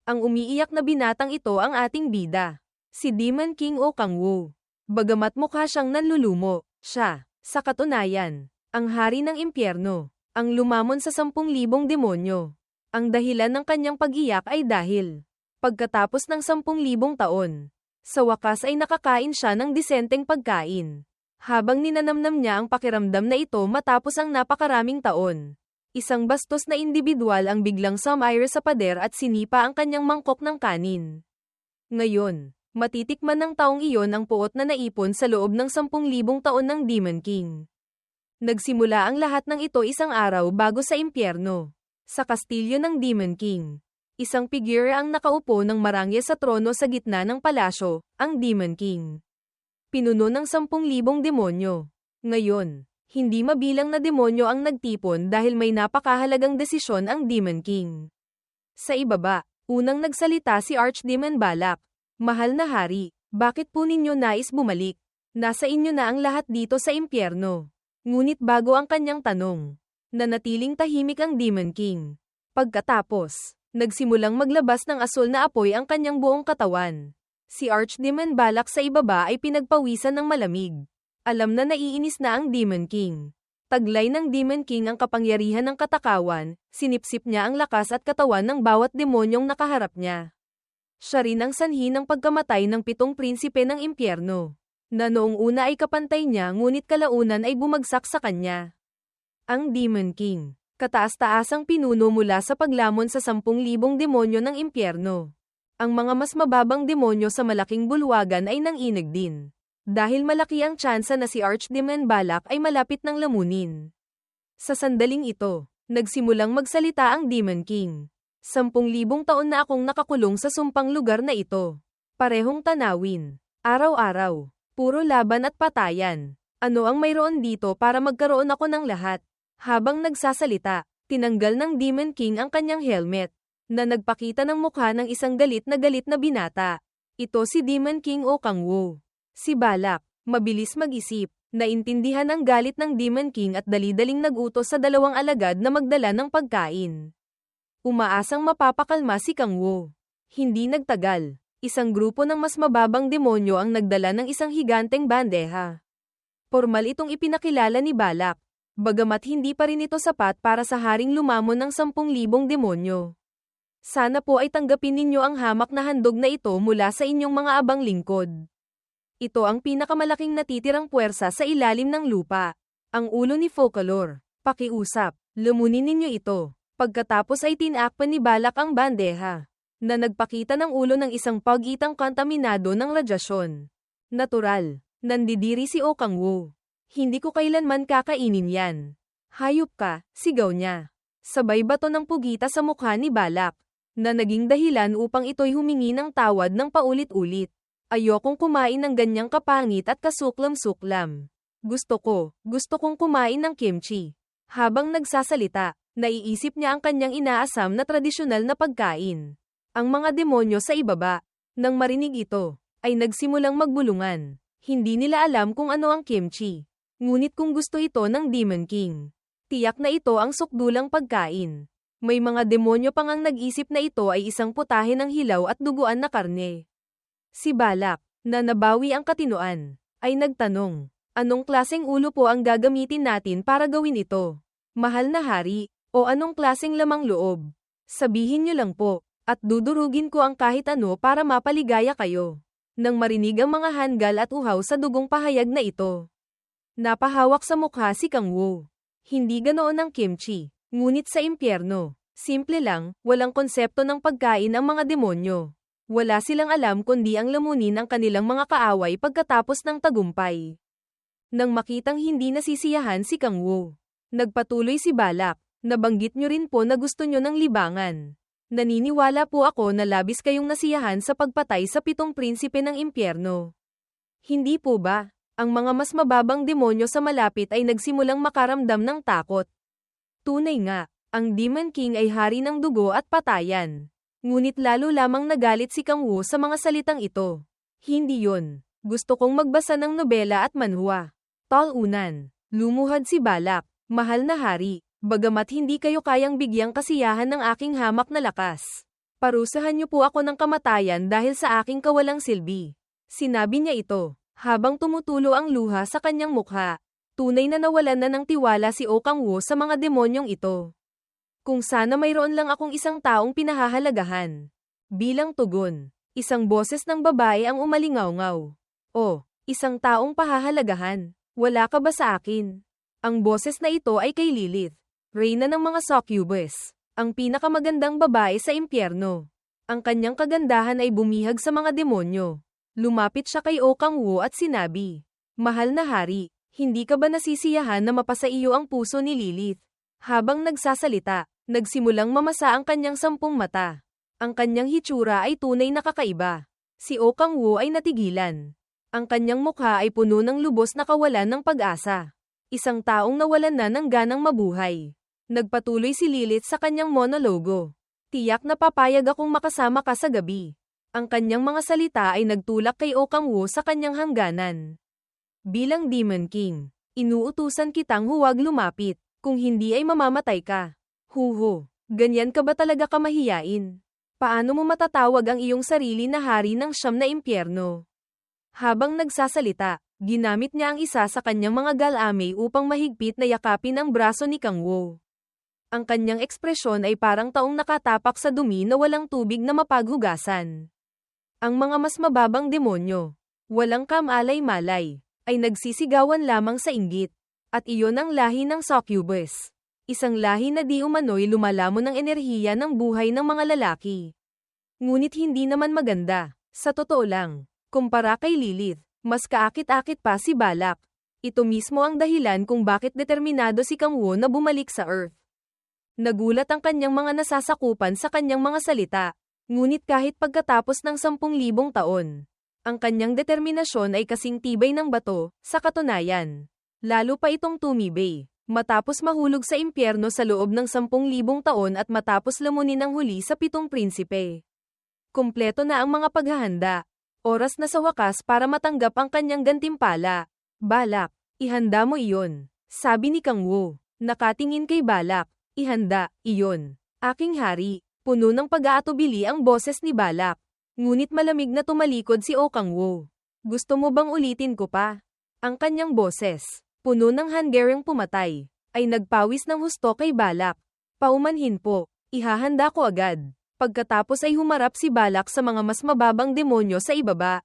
Ang umiiyak na binatang ito ang ating bida. Si Demon King O Kangwoo. Bagamat mukha siyang nanlulumo, siya, sa katunayan, ang hari ng impyerno, ang lumamon sa 10,000 demonyo. Ang dahilan ng kanyang pag-iyak ay dahil, pagkatapos ng 10,000 taon, sa wakas ay nakakain siya ng disenteng pagkain. Habang ninanamnam niya ang pakiramdam na ito matapos ang napakaraming taon, isang bastos na individual ang biglang sumire sa pader at sinipa ang kanyang mangkok ng kanin. Ngayon, matitikman ng taong iyon ang puot na naipon sa loob ng 10,000 taon ng Demon King. Nagsimula ang lahat ng ito isang araw bago sa impyerno. Sa kastilyo ng Demon King, isang figure ang nakaupo ng marangya sa trono sa gitna ng palasyo, ang Demon King. Pinuno ng 10,000 demonyo. Ngayon, hindi mabilang na demonyo ang nagtipon dahil may napakahalagang desisyon ang Demon King. Sa ibaba, unang nagsalita si Archdemon Balak. Mahal na hari, bakit po ninyo nais bumalik? Nasa inyo na ang lahat dito sa impyerno. Ngunit bago ang kanyang tanong, nanatiling tahimik ang Demon King. Pagkatapos, nagsimulang maglabas ng asul na apoy ang kanyang buong katawan. Si Archdemon Balak sa ibaba ay pinagpawisan ng malamig. Alam na naiinis na ang Demon King. Taglay ng Demon King ang kapangyarihan ng katakawan, sinipsip niya ang lakas at katawan ng bawat demonyong nakaharap niya. Siya rin ang sanhi ng pagkamatay ng 7 prinsipe ng impyerno, na noong una ay kapantay niya ngunit kalaunan ay bumagsak sa kanya. Ang Demon King, kataas-taasang pinuno mula sa paglamon sa 10,000 demonyo ng impyerno. Ang mga mas mababang demonyo sa malaking bulwagan ay nanginig din. Dahil malaki ang tsansa na si Archdemon Balak ay malapit ng lamunin. Sa sandaling ito, nagsimulang magsalita ang Demon King. 10,000 taon na akong nakakulong sa sumpang lugar na ito. Parehong tanawin. Araw-araw. Puro laban at patayan. Ano ang mayroon dito para magkaroon ako ng lahat? Habang nagsasalita, tinanggal ng Demon King ang kanyang helmet, na nagpakita ng mukha ng isang galit na binata. Ito si Demon King O Kangwoo. Si Balak, mabilis mag-isip, naintindihan ang galit ng Demon King at dali-daling nag-utos sa 2 alagad na magdala ng pagkain. Umaasang mapapakalma si Kangwoo. Hindi nagtagal, isang grupo ng mas mababang demonyo ang nagdala ng isang higanteng bandeha. Formal itong ipinakilala ni Balak, bagamat hindi pa rin ito sapat para sa haring lumamon ng 10,000 demonyo. Sana po ay tanggapin ninyo ang hamak na handog na ito mula sa inyong mga abang lingkod. Ito ang pinakamalaking natitirang puwersa sa ilalim ng lupa. Ang ulo ni Folklore. Pakiusap, lumunin ninyo ito. Pagkatapos ay tinakpan ni Balak ang bandeha, na nagpakita ng ulo ng isang pag-itang kontaminado ng radyasyon. Natural, nandidiri si O Kangwoo. Hindi ko kailanman kakainin yan. Hayop ka, sigaw niya. Sabay bato ng pugita sa mukha ni Balak, na naging dahilan upang ito'y humingi ng tawad ng paulit-ulit. Ayokong kumain ng ganyang kapangit at kasuklam-suklam. Gusto kong kumain ng kimchi. Habang nagsasalita, naiisip niya ang kanyang inaasam na tradisyonal na pagkain. Ang mga demonyo sa ibaba, nang marinig ito, ay nagsimulang magbulungan. Hindi nila alam kung ano ang kimchi. Ngunit kung gusto ito ng Demon King, tiyak na ito ang sukdulang pagkain. May mga demonyo pang ang nag-isip na ito ay isang putahe ng hilaw at duguan na karne. Si Balak, na nabawi ang katinoan, ay nagtanong, anong klaseng ulo po ang gagamitin natin para gawin ito? Mahal na hari, o anong klaseng lamang loob? Sabihin niyo lang po, at dudurugin ko ang kahit ano para mapaligaya kayo. Nang marinig ang mga handgal at uhaw sa dugong pahayag na ito, napahawak sa mukha si Kangwoo. Hindi ganoon ang kimchi. Ngunit sa impyerno, simple lang, walang konsepto ng pagkain ang mga demonyo. Wala silang alam kundi ang lamunin ang kanilang mga kaaway pagkatapos ng tagumpay. Nang makitang hindi nasisiyahan si Kangwoo, nagpatuloy si Balak, nabanggit nyo rin po na gusto nyo ng libangan. Naniniwala po ako na labis kayong nasiyahan sa pagpatay sa 7 prinsipe ng impyerno. Hindi po ba? Ang mga mas mababang demonyo sa malapit ay nagsimulang makaramdam ng takot. Tunay nga, ang Demon King ay hari ng dugo at patayan. Ngunit lalo lamang nagalit si Kangwoo sa mga salitang ito. Hindi yon. Gusto kong magbasa ng nobela at manhwa. Talunan. Lumuhad si Balak. Mahal na hari, bagamat hindi kayo kayang bigyang kasiyahan ng aking hamak na lakas. Parusahan niyo po ako ng kamatayan dahil sa aking kawalang silbi. Sinabi niya ito, habang tumutulo ang luha sa kanyang mukha. Tunay na nawalan na ng tiwala si Oh Kang-woo sa mga demonyong ito. Kung sana mayroon lang akong isang taong pinahahalagahan. Bilang tugon, isang boses ng babae ang umalingaw-ngaw. Oh, isang taong pahahalagahan. Wala ka ba sa akin? Ang boses na ito ay kay Lilith, reyna ng mga succubus, ang pinakamagandang babae sa impyerno. Ang kanyang kagandahan ay bumihag sa mga demonyo. Lumapit siya kay Oh Kang-woo at sinabi, "Mahal na hari, hindi ka ba nasisiyahan na mapasa iyo ang puso ni Lilith?" Habang nagsasalita, nagsimulang mamasa ang kanyang 10 mata. Ang kanyang hitsura ay tunay na kakaiba. Si Oh Kang-woo ay natigilan. Ang kanyang mukha ay puno ng lubos na kawalan ng pag-asa. Isang taong nawalan na ng ganang mabuhay. Nagpatuloy si Lilith sa kanyang monologo. "Tiyak na papayag akong makasama ka sa gabi." Ang kanyang mga salita ay nagtulak kay Oh Kang-woo sa kanyang hangganan. "Bilang Demon King, inuutusan kitang huwag lumapit, kung hindi ay mamamatay ka." "Huho, ganyan ka ba talaga kamahiyain? Paano mo matatawag ang iyong sarili na hari ng 9 na impyerno?" Habang nagsasalita, ginamit niya ang isa sa kanyang mga galame upang mahigpit na yakapin ang braso ni Kang-woo. Ang kanyang ekspresyon ay parang taong nakatapak sa dumi na walang tubig na mapaghugasan. Ang mga mas mababang demonyo, walang kamalay-malay, ay nagsisigawan lamang sa inggit. At iyon ang lahi ng succubus. Isang lahi na di umano'y lumalamon ng enerhiya ng buhay ng mga lalaki. Ngunit hindi naman maganda, sa totoo lang. Kumpara kay Lilith, mas kaakit-akit pa si Balak. Ito mismo ang dahilan kung bakit determinado si Kang-woo na bumalik sa Earth. Nagulat ang kanyang mga nasasakupan sa kanyang mga salita. Ngunit kahit pagkatapos ng 10,000 taon, ang kanyang determinasyon ay kasing tibay ng bato, sa katunayan. Lalo pa itong tumibay. Matapos mahulog sa impyerno sa loob ng 10,000 taon at matapos lamunin ang huli sa 7 prinsipe. Kumpleto na ang mga paghahanda. Oras na sa wakas para matanggap ang kanyang gantimpala. "Balak, ihanda mo iyon," sabi ni Kang-woo. Nakatingin kay Balak. "Ihanda, iyon. Aking hari." Puno ng pag-aatubili ang boses ni Balak. Ngunit malamig na tumalikod si Oh Kang-woo. "Gusto mo bang ulitin ko pa?" Ang kanyang boses, puno ng hanggarang pumatay, ay nagpawis ng husto kay Balak. "Paumanhin po, ihahanda ko agad." Pagkatapos ay humarap si Balak sa mga mas mababang demonyo sa ibaba.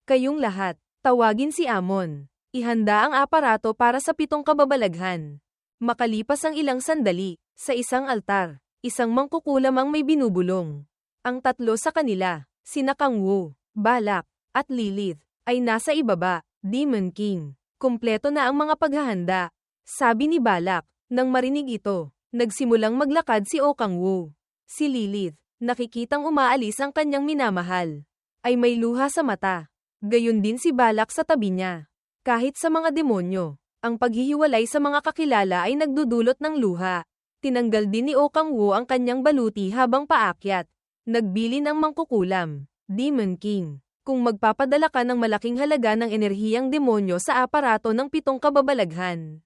"Kayong lahat, tawagin si Amon. Ihanda ang aparato para sa 7 kababalaghan." Makalipas ang ilang sandali, sa isang altar, isang mangkukulam ang may binubulong. Ang 3 sa kanila, sina Kang-woo, Balak, at Lilith, ay nasa ibaba. "Demon King, kumpleto na ang mga paghahanda," sabi ni Balak. Nang marinig ito, nagsimulang maglakad si Oh Kang-woo. Si Lilith, nakikitang umaalis ang kanyang minamahal, ay may luha sa mata. Gayon din si Balak sa tabi niya. Kahit sa mga demonyo, ang paghihiwalay sa mga kakilala ay nagdudulot ng luha. Tinanggal din ni Oh Kang-woo ang kanyang baluti habang paakyat. Nagbilin ang mangkukulam, "Demon King, kung magpapadala ka ng malaking halaga ng enerhiyang demonyo sa aparato ng 7 kababalaghan.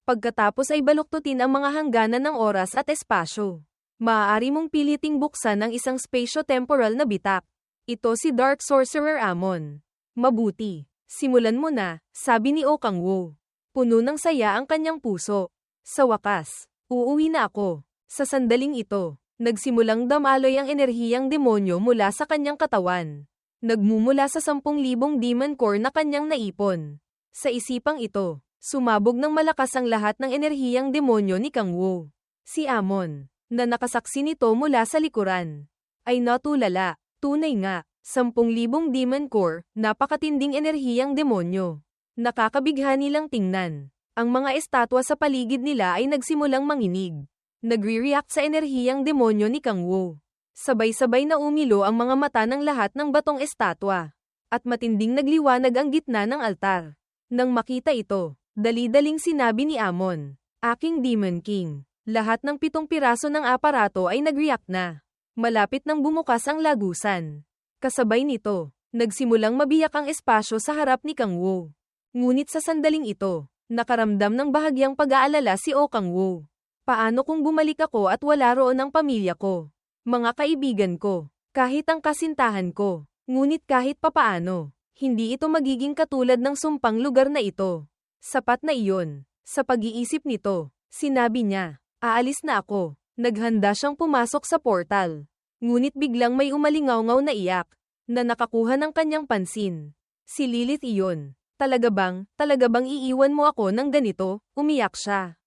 Pagkatapos ay baluktutin ang mga hangganan ng oras at espasyo. Maaari mong piliting buksan ang isang spatio-temporal na bitak. Ito si Dark Sorcerer Amon. Mabuti, simulan mo na," sabi ni Oh Kang-woo. Puno ng saya ang kanyang puso. "Sa wakas, uuwi na ako." Sa sandaling ito, nagsimulang damaloy ang enerhiyang demonyo mula sa kanyang katawan. Nagmumula sa 10,000 demon core na kanyang naipon. Sa isipang ito, sumabog ng malakas ang lahat ng enerhiyang demonyo ni Kang-woo. Si Amon, na nakasaksi nito mula sa likuran, ay natulala. Tunay nga, 10,000 demon core, napakatinding enerhiyang demonyo. Nakakabighani lang tingnan. Ang mga estatwa sa paligid nila ay nagsimulang manginig. Nagre-react sa enerhiyang demonyo ni Kang-woo. Sabay-sabay na umilo ang mga mata ng lahat ng batong estatwa. At matinding nagliwanag ang gitna ng altar. Nang makita ito, dali-daling sinabi ni Amon, "Aking Demon King, lahat ng 7 piraso ng aparato ay nag-react na." Malapit nang bumukas ang lagusan. Kasabay nito, nagsimulang mabiyak ang espasyo sa harap ni Kang-woo. Ngunit sa sandaling ito, nakaramdam ng bahagyang pag-aalala si Oh Kang-woo. "Paano kung bumalik ako at wala roon ang pamilya ko? Mga kaibigan ko, kahit ang kasintahan ko, ngunit kahit papaano, hindi ito magiging katulad ng sumpang lugar na ito. Sapat na iyon. Sa pag-iisip nito, sinabi niya, aalis na ako. Naghanda siyang pumasok sa portal. Ngunit biglang may umalingaw-ngaw na iyak, na nakakuha ng kanyang pansin. Si Lilith iyon. Talaga bang iiwan mo ako ng ganito? Umiyak siya.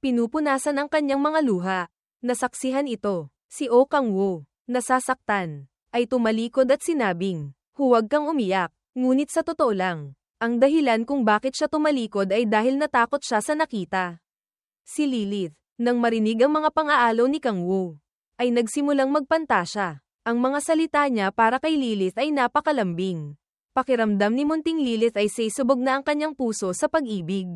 Pinupunasan ang kanyang mga luha. Nasaksihan ito. Si Oh Kang-woo, nasasaktan, ay tumalikod at sinabing, huwag kang umiyak. Ngunit sa totoo lang, ang dahilan kung bakit siya tumalikod ay dahil natakot siya sa nakita. Si Lilith, nang marinig ang mga pang-aalaw ni Kang-woo, ay nagsimulang magpantasya. Ang mga salita niya para kay Lilith ay napakalambing. Pakiramdam ni Munting Lilith ay sisubog na ang kanyang puso sa pag-ibig.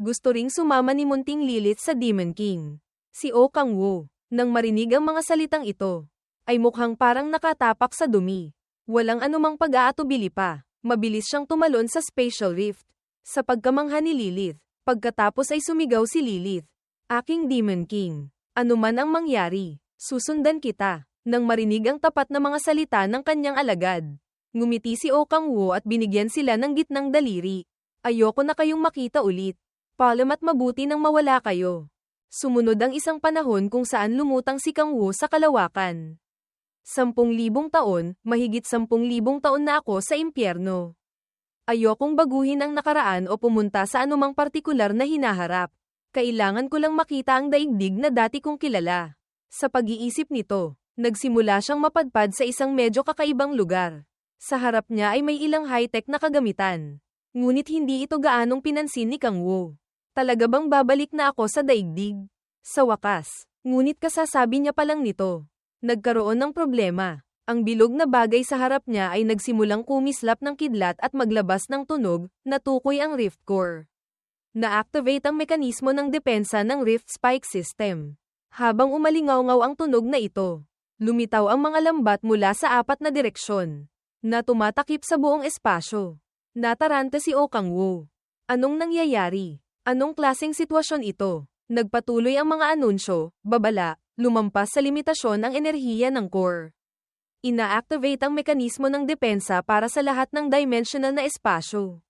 Gusto ring sumama ni Munting Lilith sa Demon King. Si Oh Kang-woo, nang marinig ang mga salitang ito, ay mukhang parang nakatapak sa dumi. Walang anumang pag-aatubili pa. Mabilis siyang tumalon sa spatial rift. Sa pagkamangha ni Lilith, pagkatapos ay sumigaw si Lilith. Aking Demon King, anuman ang mangyari, susundan kita. Nang marinig ang tapat na mga salita ng kanyang alagad, ngumiti si Oh Kang-woo at binigyan sila ng gitnang daliri. Ayoko na kayong makita ulit. Palamat mabuti nang mawala kayo. Sumunod ang isang panahon kung saan lumutang si Kang-woo sa kalawakan. 10,000 taon, mahigit 10,000 taon na ako sa impyerno. Ayokong baguhin ang nakaraan o pumunta sa anumang partikular na hinaharap. Kailangan ko lang makita ang daigdig na dati kong kilala. Sa pag-iisip nito, nagsimula siyang mapadpad sa isang medyo kakaibang lugar. Sa harap niya ay may ilang high-tech na kagamitan. Ngunit hindi ito gaanong pinansin ni Kang-woo. Talaga bang babalik na ako sa daigdig? Sa wakas, ngunit kasasabi niya pa lang nito. Nagkaroon ng problema. Ang bilog na bagay sa harap niya ay nagsimulang kumislap ng kidlat at maglabas ng tunog, natukoy ang rift core. Na-activate ang mekanismo ng depensa ng rift spike system. Habang umalingaw-ngaw ang tunog na ito, lumitaw ang mga lambat mula sa 4 na direksyon, na tumatakip sa buong espasyo. Nataranta si Oh Kang-woo. Anong nangyayari? Anong klaseng sitwasyon ito? Nagpatuloy ang mga anunsyo, babala, lumampas sa limitasyon ang enerhiya ng core. Ina-activate ang mekanismo ng depensa para sa lahat ng dimensional na espasyo.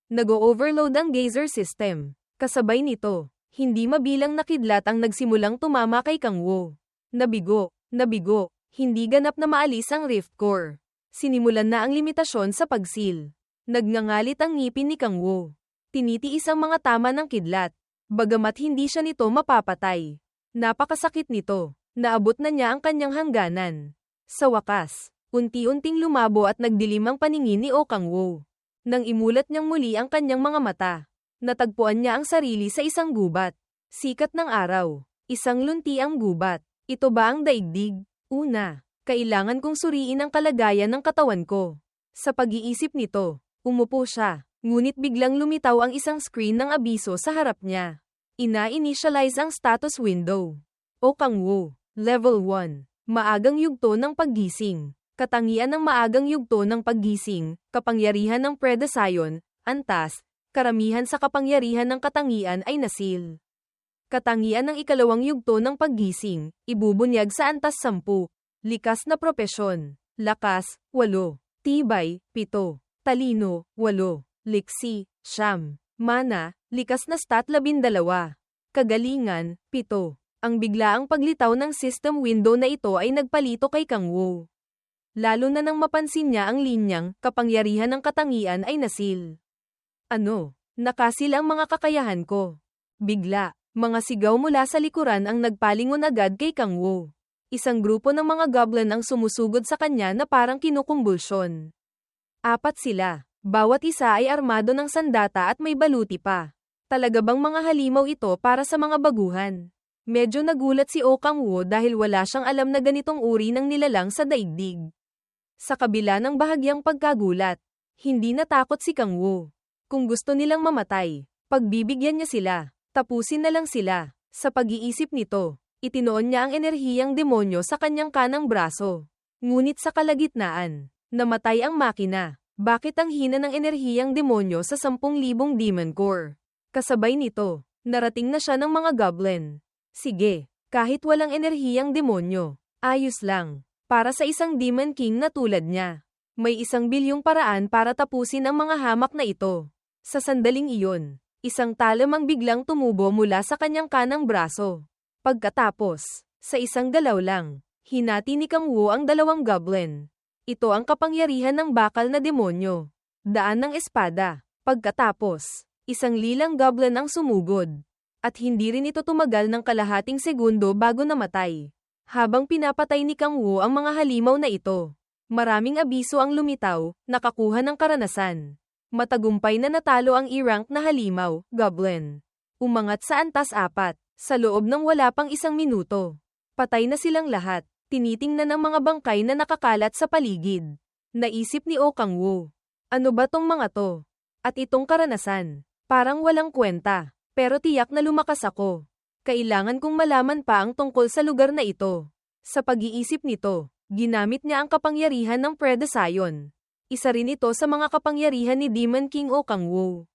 Nag-o-overload ang geyser system. Kasabay nito, hindi mabilang na kidlat ang nagsimulang tumama kay Kang-woo. Nabigo, hindi ganap na maalis ang rift core. Sinimulan na ang limitasyon sa pagsil. Nagngangalit ang ngipin ni Kang-woo. Tinitiis ang mga tama ng kidlat. Bagamat hindi siya nito mapapatay. Napakasakit nito. Naabot na niya ang kanyang hangganan. Sa wakas, unti-unting lumabo at nagdilim ang paningin ni Oh Kang-woo. Nang imulat niyang muli ang kanyang mga mata, natagpuan niya ang sarili sa isang gubat. Sikat ng araw. Isang lunti ang gubat. Ito ba ang daigdig? Una, kailangan kong suriin ang kalagayan ng katawan ko. Sa pag-iisip nito, umupo siya. Ngunit biglang lumitaw ang isang screen ng abiso sa harap niya. Ina-initialize ang status window. Oh Kang-woo, Level 1. Maagang yugto ng paggising. Katangian ng maagang yugto ng paggising, kapangyarihan ng Predasion, antas, karamihan sa kapangyarihan ng katangian ay nasil. Katangian ng ikalawang yugto ng paggising, ibubunyag sa antas 10. Likas na propesyon. Lakas, 8. Tibay, 7. Talino, 8. Liksi, 9. Mana, likas na stat 12. Kagalingan, 7. Ang biglaang paglitaw ng system window na ito ay nagpalito kay Kang-woo. Lalo na nang mapansin niya ang linyang, kapangyarihan ng katangian ay nasil. Ano? Nakasil ang mga kakayahan ko. Bigla, mga sigaw mula sa likuran ang nagpalingon agad kay Kang-woo. Isang grupo ng mga goblin ang sumusugod sa kanya na parang kinukumbulsyon. 4 sila. Bawat isa ay armado ng sandata at may baluti pa. Talaga bang mga halimaw ito para sa mga baguhan? Medyo nagulat si Oh Kang-woo dahil wala siyang alam na ganitong uri ng nilalang sa daigdig. Sa kabila ng bahagyang pagkagulat, hindi natakot si Kang-woo. Kung gusto nilang mamatay, pagbibigyan niya sila, tapusin na lang sila. Sa pag-iisip nito, itinoon niya ang enerhiyang demonyo sa kanyang kanang braso. Ngunit sa kalagitnaan, namatay ang makina. Bakit ang hina ng enerhiyang demonyo sa 10,000 demon core? Kasabay nito, narating na siya ng mga goblin. Sige, kahit walang enerhiyang demonyo, Ayos lang. Para sa isang Demon King na tulad niya. May 1 bilyong paraan para tapusin ang mga hamak na ito. Sa sandaling iyon, isang talamang biglang tumubo mula sa kanyang kanang braso. Pagkatapos, sa isang galaw lang, hinati ni Kang Wu ang 2 goblin. Ito ang kapangyarihan ng bakal na demonyo. Daan ng espada. Pagkatapos, isang lilang goblin ang sumugod. At hindi rin ito tumagal ng kalahating segundo bago namatay. Habang pinapatay ni Kang Wu ang mga halimaw na ito, maraming abiso ang lumitaw, nakakuha ng karanasan. Matagumpay na natalo ang E-rank na halimaw, goblin. Umangat sa antas 4, sa loob ng wala pang 1 minuto. Patay na silang lahat, tinitingnan ng mga bangkay na nakakalat sa paligid. Naisip ni O Kang Wu, ano ba tong mga to? At itong karanasan, parang walang kwenta, pero tiyak na lumakas ako. Kailangan kong malaman pa ang tungkol sa lugar na ito. Sa pag-iisip nito, ginamit niya ang kapangyarihan ng Predasion. Isa rin ito sa mga kapangyarihan ni Demon King O Kang Wu.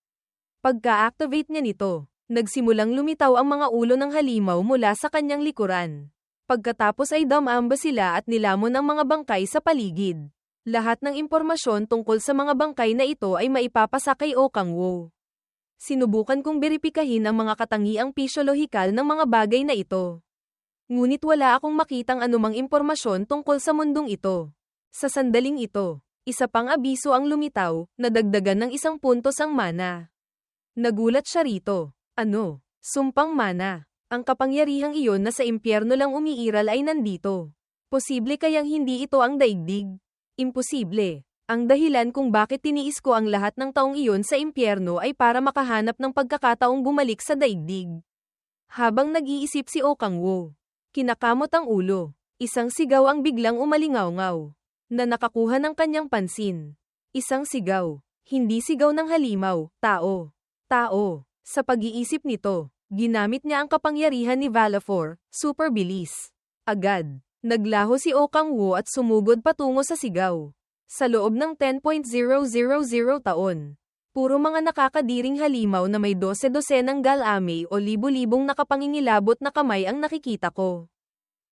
Pagka-activate niya nito, nagsimulang lumitaw ang mga ulo ng halimaw mula sa kanyang likuran. Pagkatapos ay dumamba sila at nilamon ang mga bangkay sa paligid. Lahat ng impormasyon tungkol sa mga bangkay na ito ay maipapasa kay O Kang Wu. Sinubukan kong beripikahin ang mga katangiang pisyolohikal ng mga bagay na ito. Ngunit wala akong makitang anumang impormasyon tungkol sa mundong ito. Sa sandaling ito, isa pang abiso ang lumitaw, nadagdagan ng 1 puntos ang mana. Nagulat siya rito. Ano? Sumpang mana. Ang kapangyarihang iyon na sa impyerno lang umiiral ay nandito. Posible kayang hindi ito ang daigdig? Imposible. Ang dahilan kung bakit tiniis ko ang lahat ng taong iyon sa impyerno ay para makahanap ng pagkakataong bumalik sa daigdig. Habang nag-iisip si O Kang Wu, kinakamot ang ulo. Isang sigaw ang biglang umalingaw-ngaw, na nakakuha ng kanyang pansin. Isang sigaw, hindi sigaw ng halimaw, tao. Tao. Sa pag-iisip nito, ginamit niya ang kapangyarihan ni Valefor, super bilis. Agad, naglaho si O Kang Wu at sumugod patungo sa sigaw. Sa loob ng 10.000 taon, puro mga nakakadiring halimaw na may 12-12 galame o libu-libong nakapangingilabot na kamay ang nakikita ko.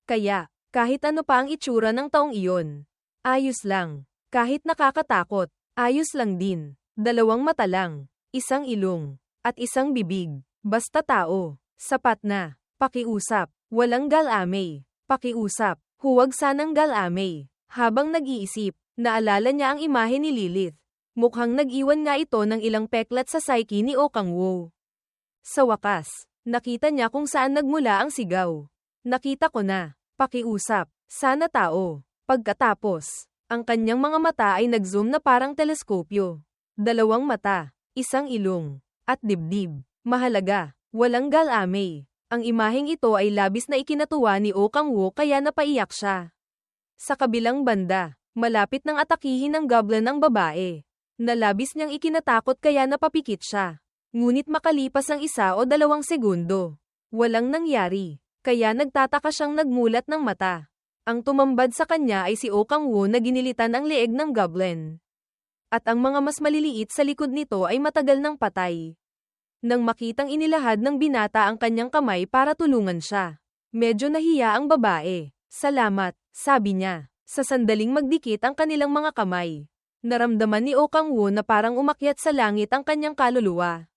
Kaya, kahit ano pa ang itsura ng taong iyon, ayos lang. Kahit nakakatakot, ayos lang din. 2 mata lang, 1 ilong, at 1 bibig. Basta tao. Sapat na. Pakiusap. Walang galame. Pakiusap. Huwag sanang galame. Habang nag-iisip, naalala niya ang imahe ni Lilith. Mukhang nag-iwan nga ito ng ilang peklat sa psyche ni O Kang Wu. Sa wakas, nakita niya kung saan nagmula ang sigaw. Nakita ko na. Pakiusap. Sana tao. Pagkatapos, ang kanyang mga mata ay nag-zoom na parang teleskopyo. 2 mata, 1 ilong, at dibdib. Mahalaga. Walang galame. Ang imaheng ito ay labis na ikinatuwa ni O Kang Wu kaya napaiyak siya. Sa kabilang banda, malapit nang atakihin ng goblin ang babae. Nalabis niyang ikinatakot kaya napapikit siya. Ngunit makalipas ang 1 o 2 segundo, walang nangyari, kaya nagtataka siyang nagmulat ng mata. Ang tumambad sa kanya ay si O Kang Wu na ginilitan ang leeg ng goblin. At ang mga mas maliliit sa likod nito ay matagal nang patay. Nang makitang inilahad ng binata ang kanyang kamay para tulungan siya, medyo nahiya ang babae. Salamat, sabi niya. Sa sandaling magdikit ang kanilang mga kamay, naramdaman ni O Kang Wu na parang umakyat sa langit ang kanyang kaluluwa.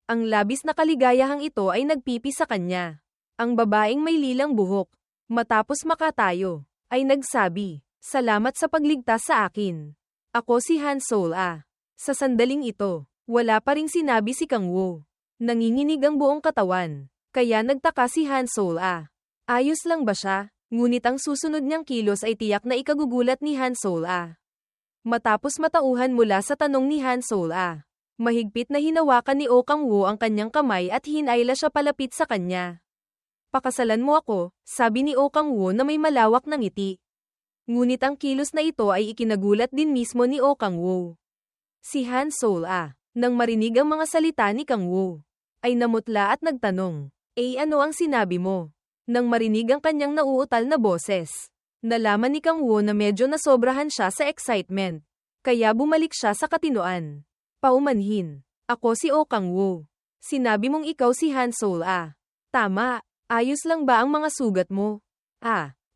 Ang labis na kaligayahang ito ay nagpipi sa kanya. Ang babaeng may lilang buhok, matapos makatayo, ay nagsabi, "Salamat sa pagligtas sa akin. Ako si Han Soul-a." Sa sandaling ito, wala pa ring sinabi si Kang Wu. Nanginginig ang buong katawan, kaya nagtaka si Han Soul-a. Ayos lang ba siya? Ngunit ang susunod niyang kilos ay tiyak na ikagugulat ni Han Soul-a. Matapos matauhan mula sa tanong ni Han Soul-a, mahigpit na hinawakan ni O Kang Wu ang kanyang kamay at hinayla siya palapit sa kanya. "Pakasalan mo ako," sabi ni O Kang Wu na may malawak na ngiti. Ngunit ang kilos na ito ay ikinagulat din mismo ni O Kang Wu. Si Han Soul-a, nang marinig ang mga salita ni Kang Wu, ay namutla at nagtanong, ano ang sinabi mo?" Nang marinig ang kanyang nauutal na boses, nalaman ni Kang Wu na medyo nasobrahan siya sa excitement. Kaya bumalik siya sa katinoan. Paumanhin. "Ako si O Kang Wu. Sinabi mong ikaw si Han Soul-a. Tama. Ayos lang ba ang mga sugat mo?"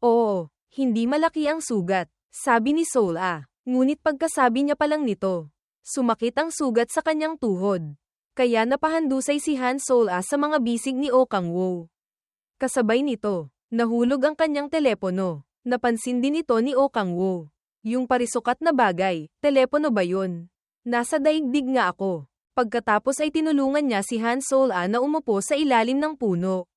"Oo. Hindi malaki ang sugat, sabi ni Soul A. Ngunit pagkasabi niya palang nito, sumakit ang sugat sa kanyang tuhod. Kaya napahandusay si Han Soul A sa mga bisig ni Oh Kang-woo. Kasabay nito, nahulog ang kanyang telepono. Napansin din ito ni Oh Kang-woo. Yung parisukat na bagay, telepono ba yun? Nasa daigdig nga ako. Pagkatapos ay tinulungan niya si Han Soul A na umupo sa ilalim ng puno.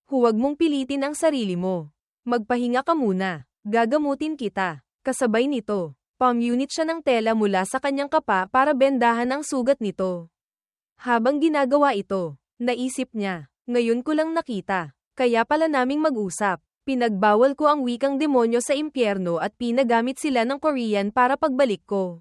Huwag mong pilitin ang sarili mo. Magpahinga ka muna. Gagamutin kita. Kasabay nito, pamunit siya ng tela mula sa kanyang kapa para bendahan ang sugat nito. Habang ginagawa ito, naisip niya, ngayon ko lang nakita. Kaya pala naming mag-usap. Pinagbawal ko ang wikang demonyo sa impyerno at pinagamit sila ng Korean para pagbalik ko.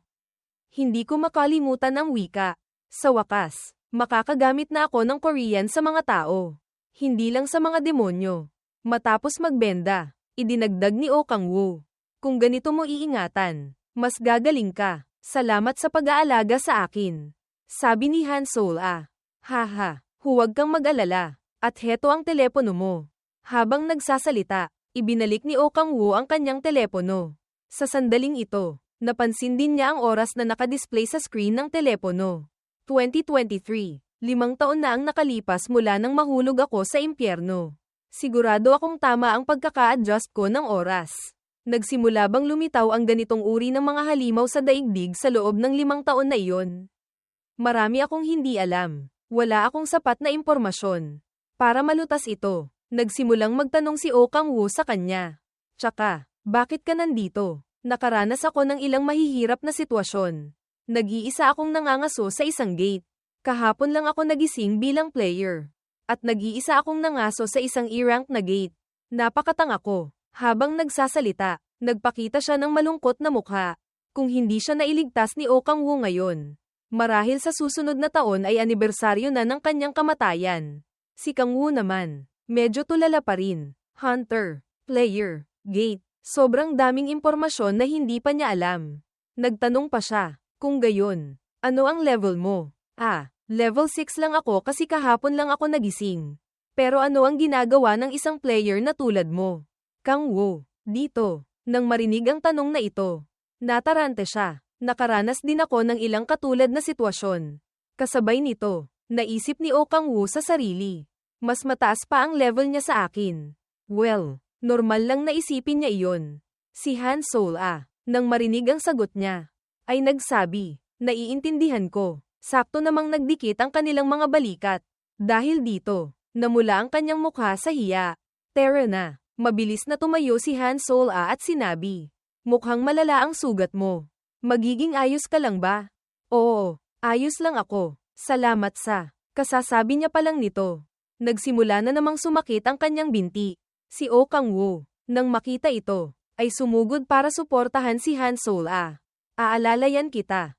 Hindi ko makalimutan ang wika. Sa wakas, makakagamit na ako ng Korean sa mga tao. Hindi lang sa mga demonyo. Matapos magbenda, idinagdag ni Oh Kang-woo. Kung ganito mo iingatan, mas gagaling ka. Salamat sa pag-aalaga sa akin. Sabi ni Han Soul A. Haha, huwag kang mag-alala. At heto ang telepono mo. Habang nagsasalita, ibinalik ni Oh Kang-woo ang kanyang telepono. Sa sandaling ito, napansin din niya ang oras na nakadisplay sa screen ng telepono. 2023. 5 taon na ang nakalipas mula nang mahulog ako sa impyerno. Sigurado akong tama ang pagkaka-adjust ko ng oras. Nagsimula bang lumitaw ang ganitong uri ng mga halimaw sa daigdig sa loob ng 5 taon na iyon? Marami akong hindi alam. Wala akong sapat na impormasyon. Para malutas ito, nagsimulang magtanong si Oh Kang-woo sa kanya. Tsaka, bakit ka nandito? Nakaranas ako ng ilang mahihirap na sitwasyon. Nag-iisa akong nangangaso sa isang gate. Kahapon lang ako nagising bilang player. At nag-iisa akong nangaso sa isang E-rank na gate. Napakatanga ko. Habang nagsasalita, nagpakita siya ng malungkot na mukha. Kung hindi siya nailigtas ni Oh Kang-woo ngayon, marahil sa susunod na taon ay anibersaryo na ng kanyang kamatayan. Si Kang-woo naman, medyo tulala pa rin. Hunter, player, gate. Sobrang daming impormasyon na hindi pa niya alam. Nagtanong pa siya, kung gayon, ano ang level mo? Level 6 lang ako kasi kahapon lang ako nagising. Pero ano ang ginagawa ng isang player na tulad mo? Kang-woo, dito. Nang marinig ang tanong na ito, natarante siya. Nakaranas din ako ng ilang katulad na sitwasyon. Kasabay nito, naisip ni Oh Kang-woo sa sarili. Mas mataas pa ang level niya sa akin. Well, normal lang na isipin niya iyon. Si Han Soul A, nang marinig ang sagot niya, ay nagsabi, naiintindihan ko. Sakto namang nagdikit ang kanilang mga balikat. Dahil dito, namula ang kanyang mukha sa hiya. Tara na, mabilis na tumayo si Han Soul A at sinabi, mukhang malala ang sugat mo. Magiging ayos ka lang ba? Oo, ayos lang ako. Salamat sa. Kasasabi niya palang nito. Nagsimula na namang sumakit ang kanyang binti. Si Oh Kang-woo, nang makita ito, ay sumugod para suportahan si Han Soul A. Aalalayan kita.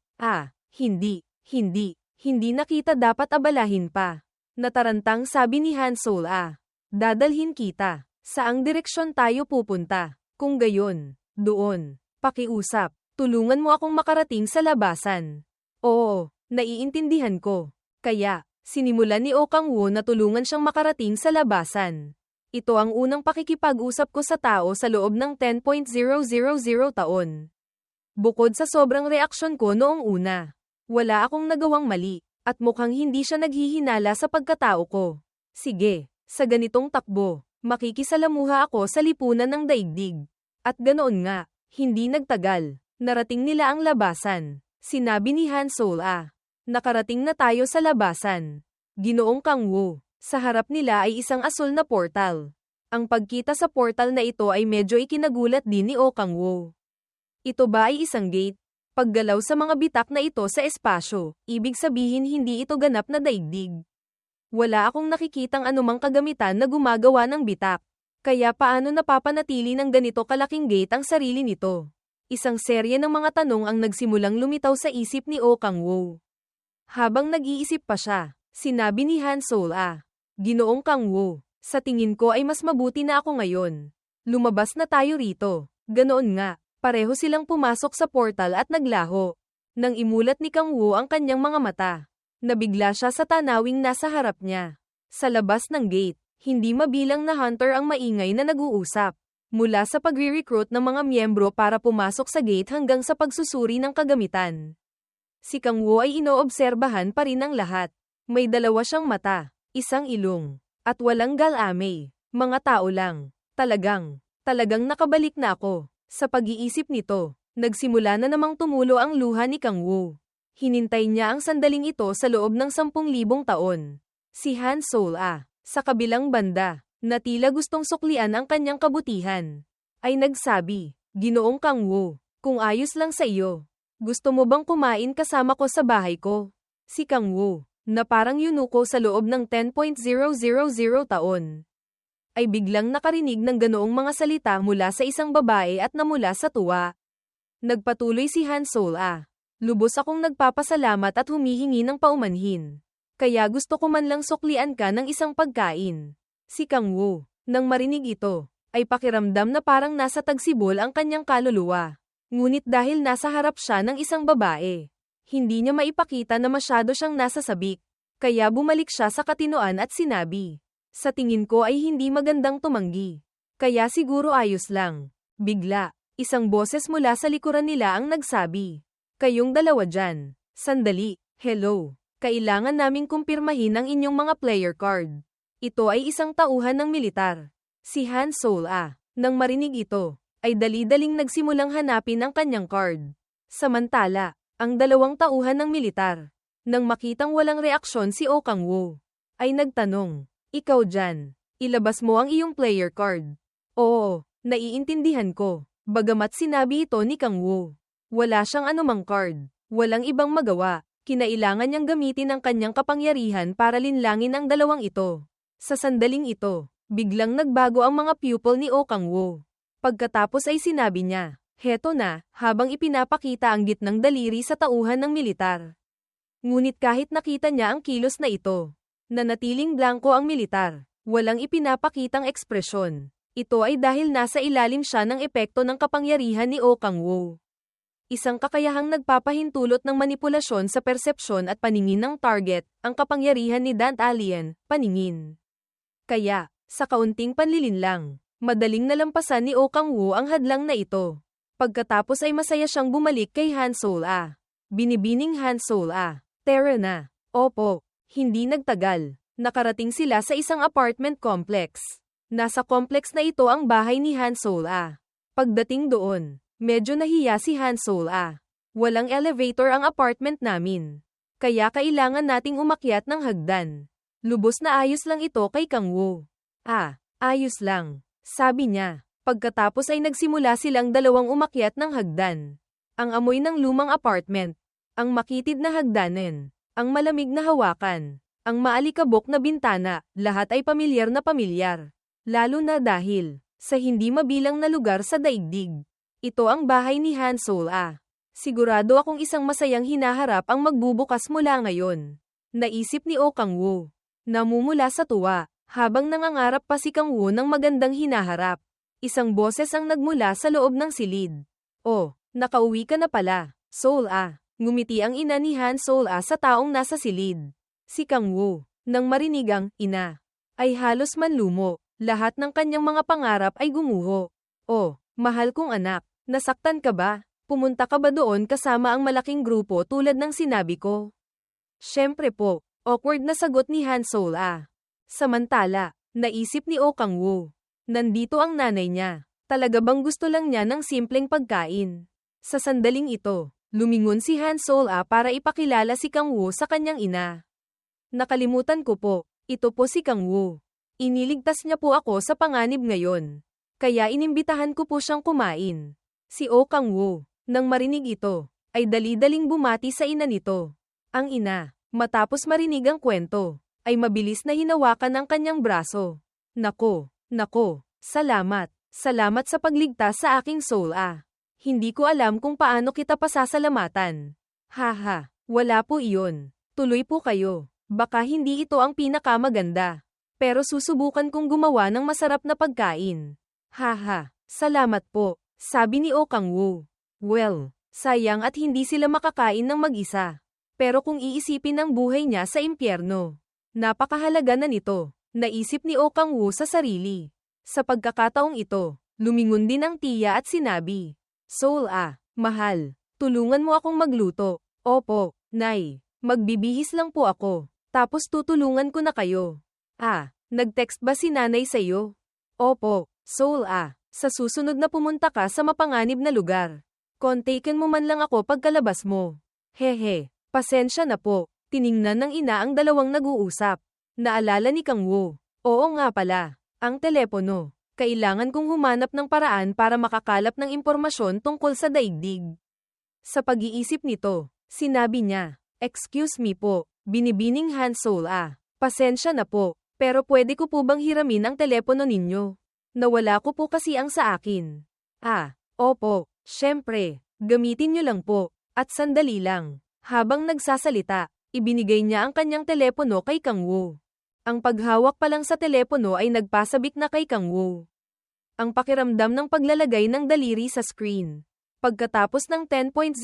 Hindi na kita dapat abalahin pa. Natarantang sabi ni Han Soul A. Dadalhin kita. Saang direksyon tayo pupunta? Kung gayon, doon. Pakiusap. Tulungan mo akong makarating sa labasan. Oo, naiintindihan ko. Kaya, sinimulan ni Oh Kang-woo na tulungan siyang makarating sa labasan. Ito ang unang pakikipag-usap ko sa tao sa loob ng 10.000 taon. Bukod sa sobrang reaksyon ko noong una, wala akong nagawang mali, at mukhang hindi siya naghihinala sa pagkatao ko. Sige, sa ganitong takbo, makikisalamuha ako sa lipunan ng daigdig. At ganoon nga, hindi nagtagal, narating nila ang labasan. Sinabi ni Han Soul A. Nakarating na tayo sa labasan. Ginoong Kang-woo, sa harap nila ay isang asul na portal. Ang pagkita sa portal na ito ay medyo ikinagulat din ni Oh Kang-woo. Ito ba ay isang gate? Paggalaw sa mga bitak na ito sa espasyo, ibig sabihin hindi ito ganap na daigdig. Wala akong nakikitang anumang kagamitan na gumagawa ng bitak. Kaya paano napapanatili ng ganito kalaking gate ang sarili nito? Isang serye ng mga tanong ang nagsimulang lumitaw sa isip ni Oh Kang-woo. Habang nag-iisip pa siya, sinabi ni Han Soul A. Ginoong Kang-woo, sa tingin ko ay mas mabuti na ako ngayon. Lumabas na tayo rito. Ganoon nga, pareho silang pumasok sa portal at naglaho. Nang imulat ni Kang-woo ang kanyang mga mata, nabigla siya sa tanawing nasa harap niya. Sa labas ng gate, hindi mabilang na hunter ang maingay na nag-uusap. Mula sa pagre-recruit ng mga miyembro para pumasok sa gate hanggang sa pagsusuri ng kagamitan. Si Kang Woo ay inoobserbahan pa rin ng lahat. May dalawa siyang mata, isang ilong, at walang galame. Mga tao lang. Talagang nakabalik na ako. Sa pag-iisip nito, nagsimula na namang tumulo ang luha ni Kang Woo. Hinintay niya ang sandaling ito sa loob ng 10,000 taon. Si Han Sol-a, sa kabilang banda, na tila gustong suklian ang kanyang kabutihan, ay nagsabi, Ginoong Kang Woo, kung ayos lang sa iyo, gusto mo bang kumain kasama ko sa bahay ko? Si Kang Woo, na parang yunuko sa loob ng 10,000 taon, ay biglang nakarinig ng ganoong mga salita mula sa isang babae at namula sa tuwa. Nagpatuloy si Han Sol-a. Lubos akong nagpapasalamat at humihingi ng paumanhin. Kaya gusto ko man lang suklian ka ng isang pagkain. Si Kang Woo, nang marinig ito, ay pakiramdam na parang nasa tagsibol ang kanyang kaluluwa. Ngunit dahil nasa harap siya ng isang babae, hindi niya maipakita na masyado siyang nasa sabik. Kaya bumalik siya sa katinoan at sinabi, sa tingin ko ay hindi magandang tumanggi. Kaya siguro ayos lang. Bigla, isang boses mula sa likuran nila ang nagsabi, kayong dalawa dyan, sandali, hello, kailangan naming kumpirmahin ang inyong mga player card. Ito ay isang tauhan ng militar. Si Han Sol-a, nang marinig ito, ay dali-daling nagsimulang hanapin ang kanyang card. Samantala, ang dalawang tauhan ng militar, nang makitang walang reaksyon si Oh Kang Woo, ay nagtanong, ikaw dyan, ilabas mo ang iyong player card. Oo, naiintindihan ko. Bagamat sinabi ito ni Kang Woo, wala siyang anumang card, walang ibang magawa, kinailangan niyang gamitin ang kanyang kapangyarihan para linlangin ang dalawang ito. Sa sandaling ito, biglang nagbago ang mga pupil ni Oh Kang Woo. Pagkatapos ay sinabi niya, heto na, habang ipinapakita ang gitnang daliri sa tauhan ng militar. Ngunit kahit nakita niya ang kilos na ito, nanatiling blanko ang militar, walang ipinapakitang ekspresyon. Ito ay dahil nasa ilalim siya ng epekto ng kapangyarihan ni Oh Kang Woo. Isang kakayahang nagpapahintulot ng manipulasyon sa persepsyon at paningin ng target, ang kapangyarihan ni Dant Alien, paningin. Kaya, sa kaunting panlilinlang, madaling nalampasan ni Oh Kang Woo ang hadlang na ito. Pagkatapos ay masaya siyang bumalik kay Han Sol-a. Binibining Han Sol-a, tara na. Opo, hindi nagtagal. Nakarating sila sa isang apartment complex. Nasa complex na ito ang bahay ni Han Sol-a. Pagdating doon, medyo nahiya si Han Sol-a. Walang elevator ang apartment namin. Kaya kailangan nating umakyat ng hagdan. Lubos na ayos lang ito kay Kang Woo. Ayos lang, sabi niya. Pagkatapos ay nagsimula silang dalawang umakyat ng hagdan. Ang amoy ng lumang apartment, ang makitid na hagdanan, ang malamig na hawakan, ang maalikabok na bintana, lahat ay pamilyar na pamilyar. Lalo na dahil, sa hindi mabilang na lugar sa daigdig. Ito ang bahay ni Han Sol-a. Sigurado akong isang masayang hinaharap ang magbubukas mula ngayon. Naisip ni Oh Kang Woo. Namumula sa tuwa, habang nangangarap pa si Kang Woo ng magandang hinaharap. Isang boses ang nagmula sa loob ng silid. Oh, nakauwi ka na pala, Sol-a. Ngumiti ang ina ni Han Sol-a sa taong nasa silid. Si Kang Woo, nang marinig ang ina, ay halos manlumo. Lahat ng kanyang mga pangarap ay gumuho. Oh, mahal kong anak, nasaktan ka ba? Pumunta ka ba doon kasama ang malaking grupo tulad ng sinabi ko? Siyempre po. Awkward na sagot ni Han Sol-a. Samantala, naisip ni Oh Kang Woo. Nandito ang nanay niya. Talaga bang gusto lang niya ng simpleng pagkain? Sa sandaling ito, lumingon si Han Sol-a para ipakilala si Kang Woo sa kanyang ina. Nakalimutan ko po, ito po si Kang Woo. Iniligtas niya po ako sa panganib ngayon. Kaya inimbitahan ko po siyang kumain. Si Oh Kang Woo, nang marinig ito, ay dali-daling bumati sa ina nito. Ang ina, matapos marinig ang kwento, ay mabilis na hinawakan ang kanyang braso. Nako, salamat. Salamat sa pagligtas sa aking Sol-a. Hindi ko alam kung paano kita pasasalamatan. Haha, wala po iyon. Tuloy po kayo. Baka hindi ito ang pinakamaganda. Pero susubukan kong gumawa ng masarap na pagkain. Haha, salamat po, sabi ni Oh Kang Woo. Well, sayang at hindi sila makakain ng mag-isa. Pero kung iisipin ang buhay niya sa impyerno, napakahalaga na nito, naisip ni Oh Kang Woo sa sarili. Sa pagkakataong ito, Lumingon din ang tiya at sinabi, Soul mahal, tulungan mo akong magluto. Opo, Nay, magbibihis lang po ako. Tapos tutulungan ko na kayo. Nag-text ba si nanay sa'yo? Opo, Soul sa susunod na pumunta ka sa mapanganib na lugar. Kontaken mo man lang ako pagkalabas mo. Hehe, pasensya na po. Tiningnan ng ina ang dalawang nag-uusap. Naalala ni Kang Woo. Oo nga pala, ang telepono. Kailangan kong humanap ng paraan para makakalap ng impormasyon tungkol sa daigdig. Sa pag-iisip nito, sinabi niya, Excuse me po, binibining Han Soul Pasensya na po, pero pwede ko po bang hiramin ang telepono ninyo? Nawala ko po kasi ang sa akin. Opo, syempre, gamitin niyo lang po, at sandali lang. Habang nagsasalita, ibinigay niya ang kanyang telepono kay Kang Woo. Ang paghawak pa lang sa telepono ay nagpasabik na kay Kang Woo. Ang pakiramdam ng paglalagay ng daliri sa screen. Pagkatapos ng 10.000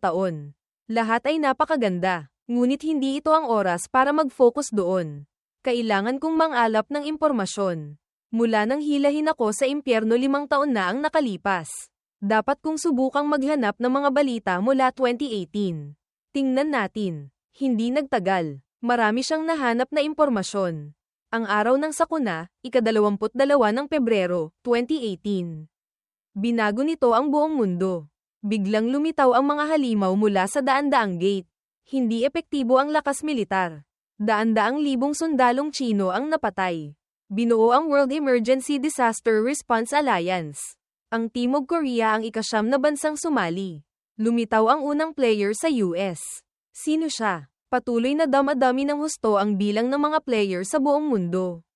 taon, lahat ay napakaganda, ngunit hindi ito ang oras para mag-focus doon. Kailangan kong mangalap ng impormasyon. Mula nang hilahin ako sa impyerno 5 taon na ang nakalipas. Dapat kong subukang maghanap ng mga balita mula 2018. Tingnan natin. Hindi nagtagal. Marami siyang nahanap na impormasyon. Ang araw ng sakuna, ika-22 ng Pebrero, 2018. Binago nito ang buong mundo. Biglang lumitaw ang mga halimaw mula sa daan-daang gate. Hindi epektibo ang lakas militar. Daan-daang libong sundalong Tsino ang napatay. Binuo ang World Emergency Disaster Response Alliance. Ang Timog Korea ang ika-9 na bansang sumali. Lumitaw ang unang player sa US. Sino siya? Patuloy na damadami ng husto ang bilang ng mga player sa buong mundo.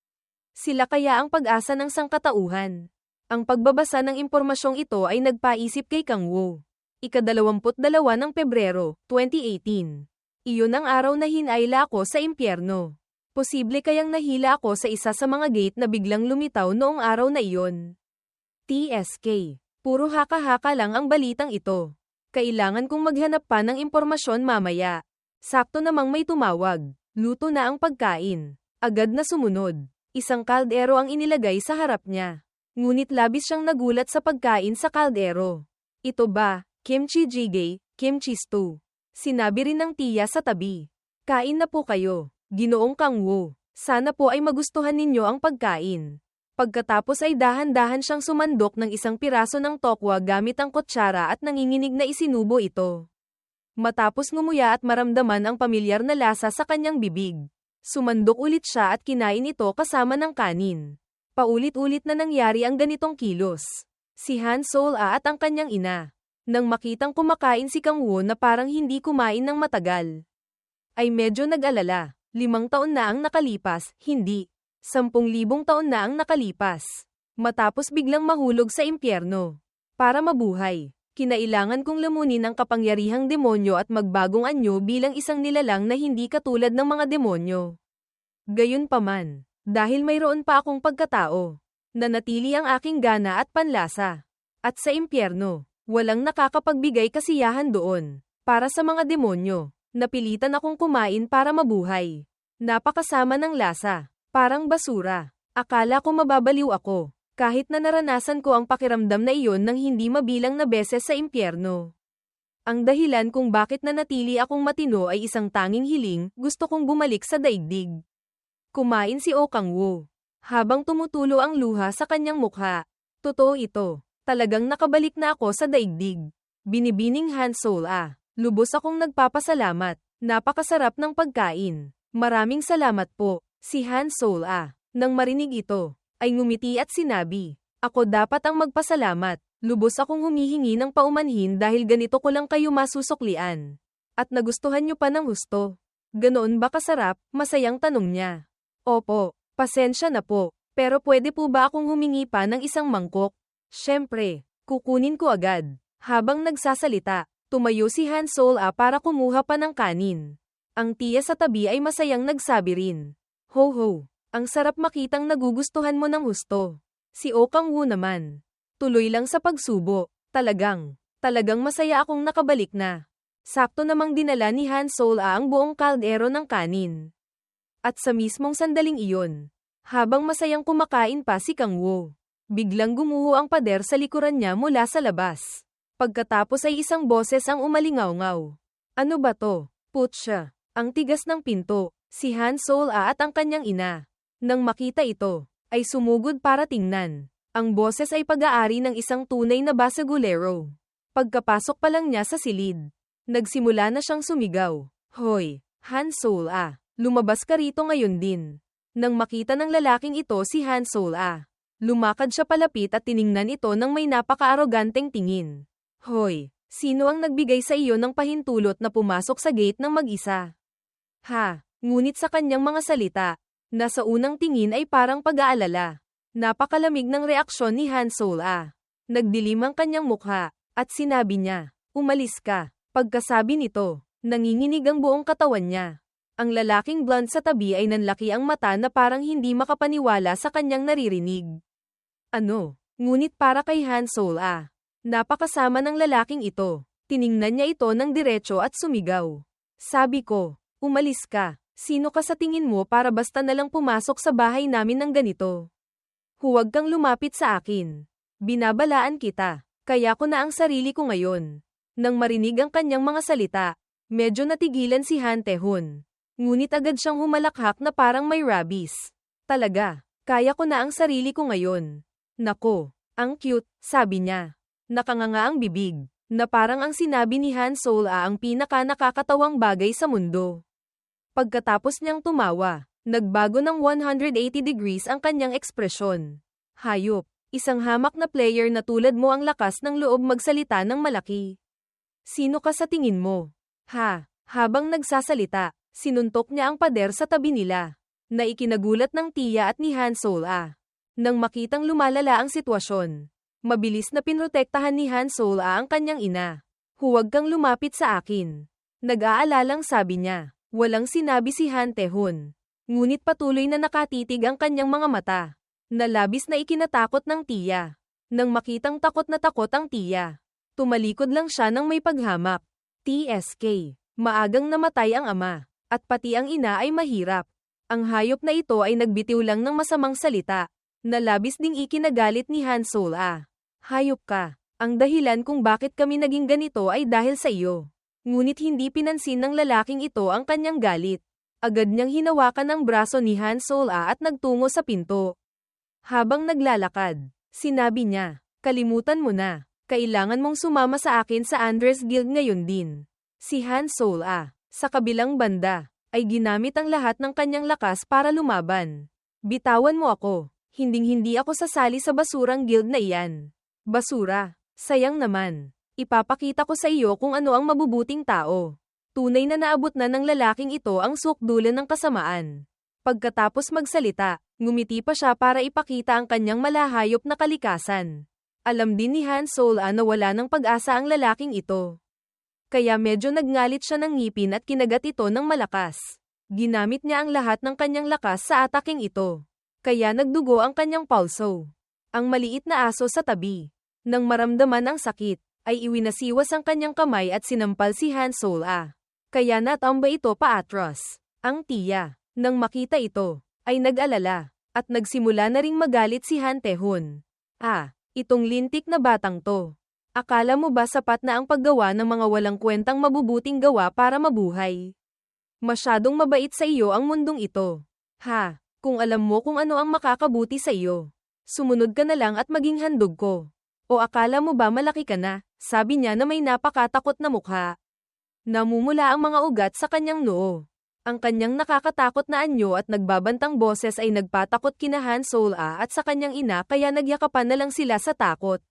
Sila kaya ang pag-asa ng sangkatauhan. Ang pagbabasa ng impormasyong ito ay nagpaisip kay Kang Woo. Ika-22 ng Pebrero, 2018. Iyon ang araw na hinayla ako sa impyerno. Posible kayang nahila ako sa isa sa mga gate na biglang lumitaw noong araw na iyon. TSK. Puro haka-haka lang ang balitang ito. Kailangan kong maghanap pa ng impormasyon mamaya. Sakto namang may tumawag. Luto na ang pagkain. Agad na sumunod. Isang kaldero ang inilagay sa harap niya. Ngunit labis siyang nagulat sa pagkain sa kaldero. Ito ba, kimchi jjigae, kimchi stew? Sinabi rin ng tiya sa tabi. Kain na po kayo, Ginoong Kang Woo. Sana po ay magustuhan ninyo ang pagkain. Pagkatapos ay dahan-dahan siyang sumandok ng isang piraso ng tokwa gamit ang kutsara at nanginginig na isinubo ito. Matapos ngumuya at maramdaman ang pamilyar na lasa sa kanyang bibig, sumandok ulit siya at kinain ito kasama ng kanin. Paulit-ulit na nangyari ang ganitong kilos. Si Han Soul at ang kanyang ina. Nang makitang kumakain si Kang Woo na parang hindi kumain ng matagal, ay medyo nag-alala. 5 taon na ang nakalipas, hindi. 10,000 taon na ang nakalipas. Matapos biglang mahulog sa impyerno. Para mabuhay, kinailangan kong lamunin ang kapangyarihang demonyo at magbagong anyo bilang isang nilalang na hindi katulad ng mga demonyo. Gayunpaman, dahil mayroon pa akong pagkatao, nanatili ang aking gana at panlasa. At sa impyerno, walang nakakapagbigay kasiyahan doon. Para sa mga demonyo, napilitan akong kumain para mabuhay. Napakasama ng lasa. Parang basura. Akala ko mababaliw ako, kahit na naranasan ko ang pakiramdam na iyon ng hindi mabilang na beses sa impyerno. Ang dahilan kung bakit nanatili akong matino ay isang tanging hiling, gusto kong bumalik sa daigdig. Kumain si Oh Kang Woo. Habang tumutulo ang luha sa kanyang mukha. Totoo ito. Talagang nakabalik na ako sa daigdig. Binibining Han Soul Lubos akong nagpapasalamat. Napakasarap ng pagkain. Maraming salamat po. Si Han Soul Nang marinig ito, ay ngumiti at sinabi, Ako dapat ang magpasalamat. Lubos akong humihingi ng paumanhin dahil ganito ko lang kayo masusuklian. At nagustuhan nyo pa ng husto. Ganoon ba kasarap? Masayang tanong niya. Opo, pasensya na po. Pero pwede po ba akong humingi pa ng isang mangkok? Siyempre, kukunin ko agad. Habang nagsasalita, tumayo si Han Soul para kumuha pa ng kanin. Ang tiya sa tabi ay masayang nagsabi rin. Ho ho, ang sarap makitang nagugustuhan mo ng husto. Si Oh Kang Woo naman. Tuloy lang sa pagsubo. Talagang masaya akong nakabalik na. Sakto namang dinala ni Han Soul ang buong kaldero ng kanin. At sa mismong sandaling iyon, habang masayang kumakain pa si Kang Woo, Biglang gumuho ang pader sa likuran niya mula sa labas. Pagkatapos ay isang boses ang umalingaw-ngaw. Ano ba to? Putya. Ang tigas ng pinto, si Han Sol-a at ang kanyang ina. Nang makita ito, ay sumugod para tingnan. Ang boses ay pag-aari ng isang tunay na basagulero. Pagkapasok pa lang niya sa silid, nagsimula na siyang sumigaw. Hoy, Han Sol-a, lumabas ka rito ngayon din. Nang makita ng lalaking ito si Han Sol-a, lumakad siya palapit at tiningnan ito ng may napaka-aroganteng tingin. Hoy, sino ang nagbigay sa iyo ng pahintulot na pumasok sa gate ng mag-isa? Ha, ngunit sa kanyang mga salita, na sa unang tingin ay parang pag-aalala. Napakalamig ng reaksyon ni Han Sol-a. Nagdilim ang kanyang mukha, at sinabi niya, umalis ka. Pagkasabi nito, nanginginig ang buong katawan niya. Ang lalaking blonde sa tabi ay nanlaki ang mata na parang hindi makapaniwala sa kanyang naririnig. Ano? Ngunit para kay Han Sol-a, napakasama ng lalaking ito. Tiningnan niya ito ng diretso at sumigaw. Sabi ko, umalis ka. Sino ka sa tingin mo para basta nalang pumasok sa bahay namin ng ganito? Huwag kang lumapit sa akin. Binabalaan kita. Kaya ko na ang sarili ko ngayon. Nang marinig ang kanyang mga salita, medyo natigilan si Han Tae-hoon. Ngunit agad siyang humalakhak na parang may rabies. Talaga, kaya ko na ang sarili ko ngayon. Nako, ang cute, sabi niya. Nakanganga ang bibig, na parang ang sinabi ni Han Sol-a ang pinaka-nakakatawang bagay sa mundo. Pagkatapos niyang tumawa, nagbago ng 180 degrees ang kanyang ekspresyon. Hayop, isang hamak na player na tulad mo ang lakas ng loob magsalita ng malaki. Sino ka sa tingin mo? Ha, habang nagsasalita, sinuntok niya ang pader sa tabi nila, na ikinagulat ng tiya at ni Han Sol-a. Nang makitang lumalala ang sitwasyon, mabilis na pinrotektahan ni Han Sol-a ang kanyang ina. Huwag kang lumapit sa akin. Nag-aalalang sabi niya. Walang sinabi si Han Tae-hoon. Ngunit patuloy na nakatitig ang kanyang mga mata, na labis na ikinatakot ng tiya. Nang makitang takot na takot ang tiya, tumalikod lang siya ng may paghamak. TSK. Maagang namatay ang ama, at pati ang ina ay mahirap. Ang hayop na ito ay nagbitiw lang ng masamang salita, na labis ding ikinagalit ni Han Sol-a. Hayop ka. Ang dahilan kung bakit kami naging ganito ay dahil sa iyo. Ngunit hindi pinansin ng lalaking ito ang kanyang galit. Agad niyang hinawakan ang braso ni Han Sol-a at nagtungo sa pinto. Habang naglalakad, sinabi niya, kalimutan mo na, kailangan mong sumama sa akin sa Andres Guild ngayon din. Si Han Sol-a, sa kabilang banda, ay ginamit ang lahat ng kanyang lakas para lumaban. Bitawan mo ako, hinding-hindi ako sasali sa basurang guild na iyan. Basura, sayang naman. Ipapakita ko sa iyo kung ano ang mabubuting tao. Tunay na naabot na ng lalaking ito ang sukdulan ng kasamaan. Pagkatapos magsalita, ngumiti pa siya para ipakita ang kanyang malahayop na kalikasan. Alam din ni Han Sol-a na wala ng pag-asa ang lalaking ito. Kaya medyo nagngalit siya ng ngipin at kinagat ito ng malakas. Ginamit niya ang lahat ng kanyang lakas sa ataking ito. Kaya nagdugo ang kanyang pulso. Ang maliit na aso sa tabi, nang maramdaman ang sakit, ay iwinasiwas ang kanyang kamay at sinampal si Han Sol-a. Kaya natamba ito paatras. Ang tiya, nang makita ito, ay nag-alala, at nagsimula na ring magalit si Han Tae-hoon. Itong lintik na batang to. Akala mo ba sapat na ang paggawa ng mga walang kwentang mabubuting gawa para mabuhay? Masyadong mabait sa iyo ang mundong ito. Kung alam mo kung ano ang makakabuti sa iyo, sumunod ka na lang at maging handog ko. O akala mo ba malaki ka na? Sabi niya na may napakatakot na mukha. Namumula ang mga ugat sa kanyang noo. Ang kanyang nakakatakot na anyo at nagbabantang boses ay nagpatakot kina Han Sol-a at sa kanyang ina kaya nagyakapan na lang sila sa takot.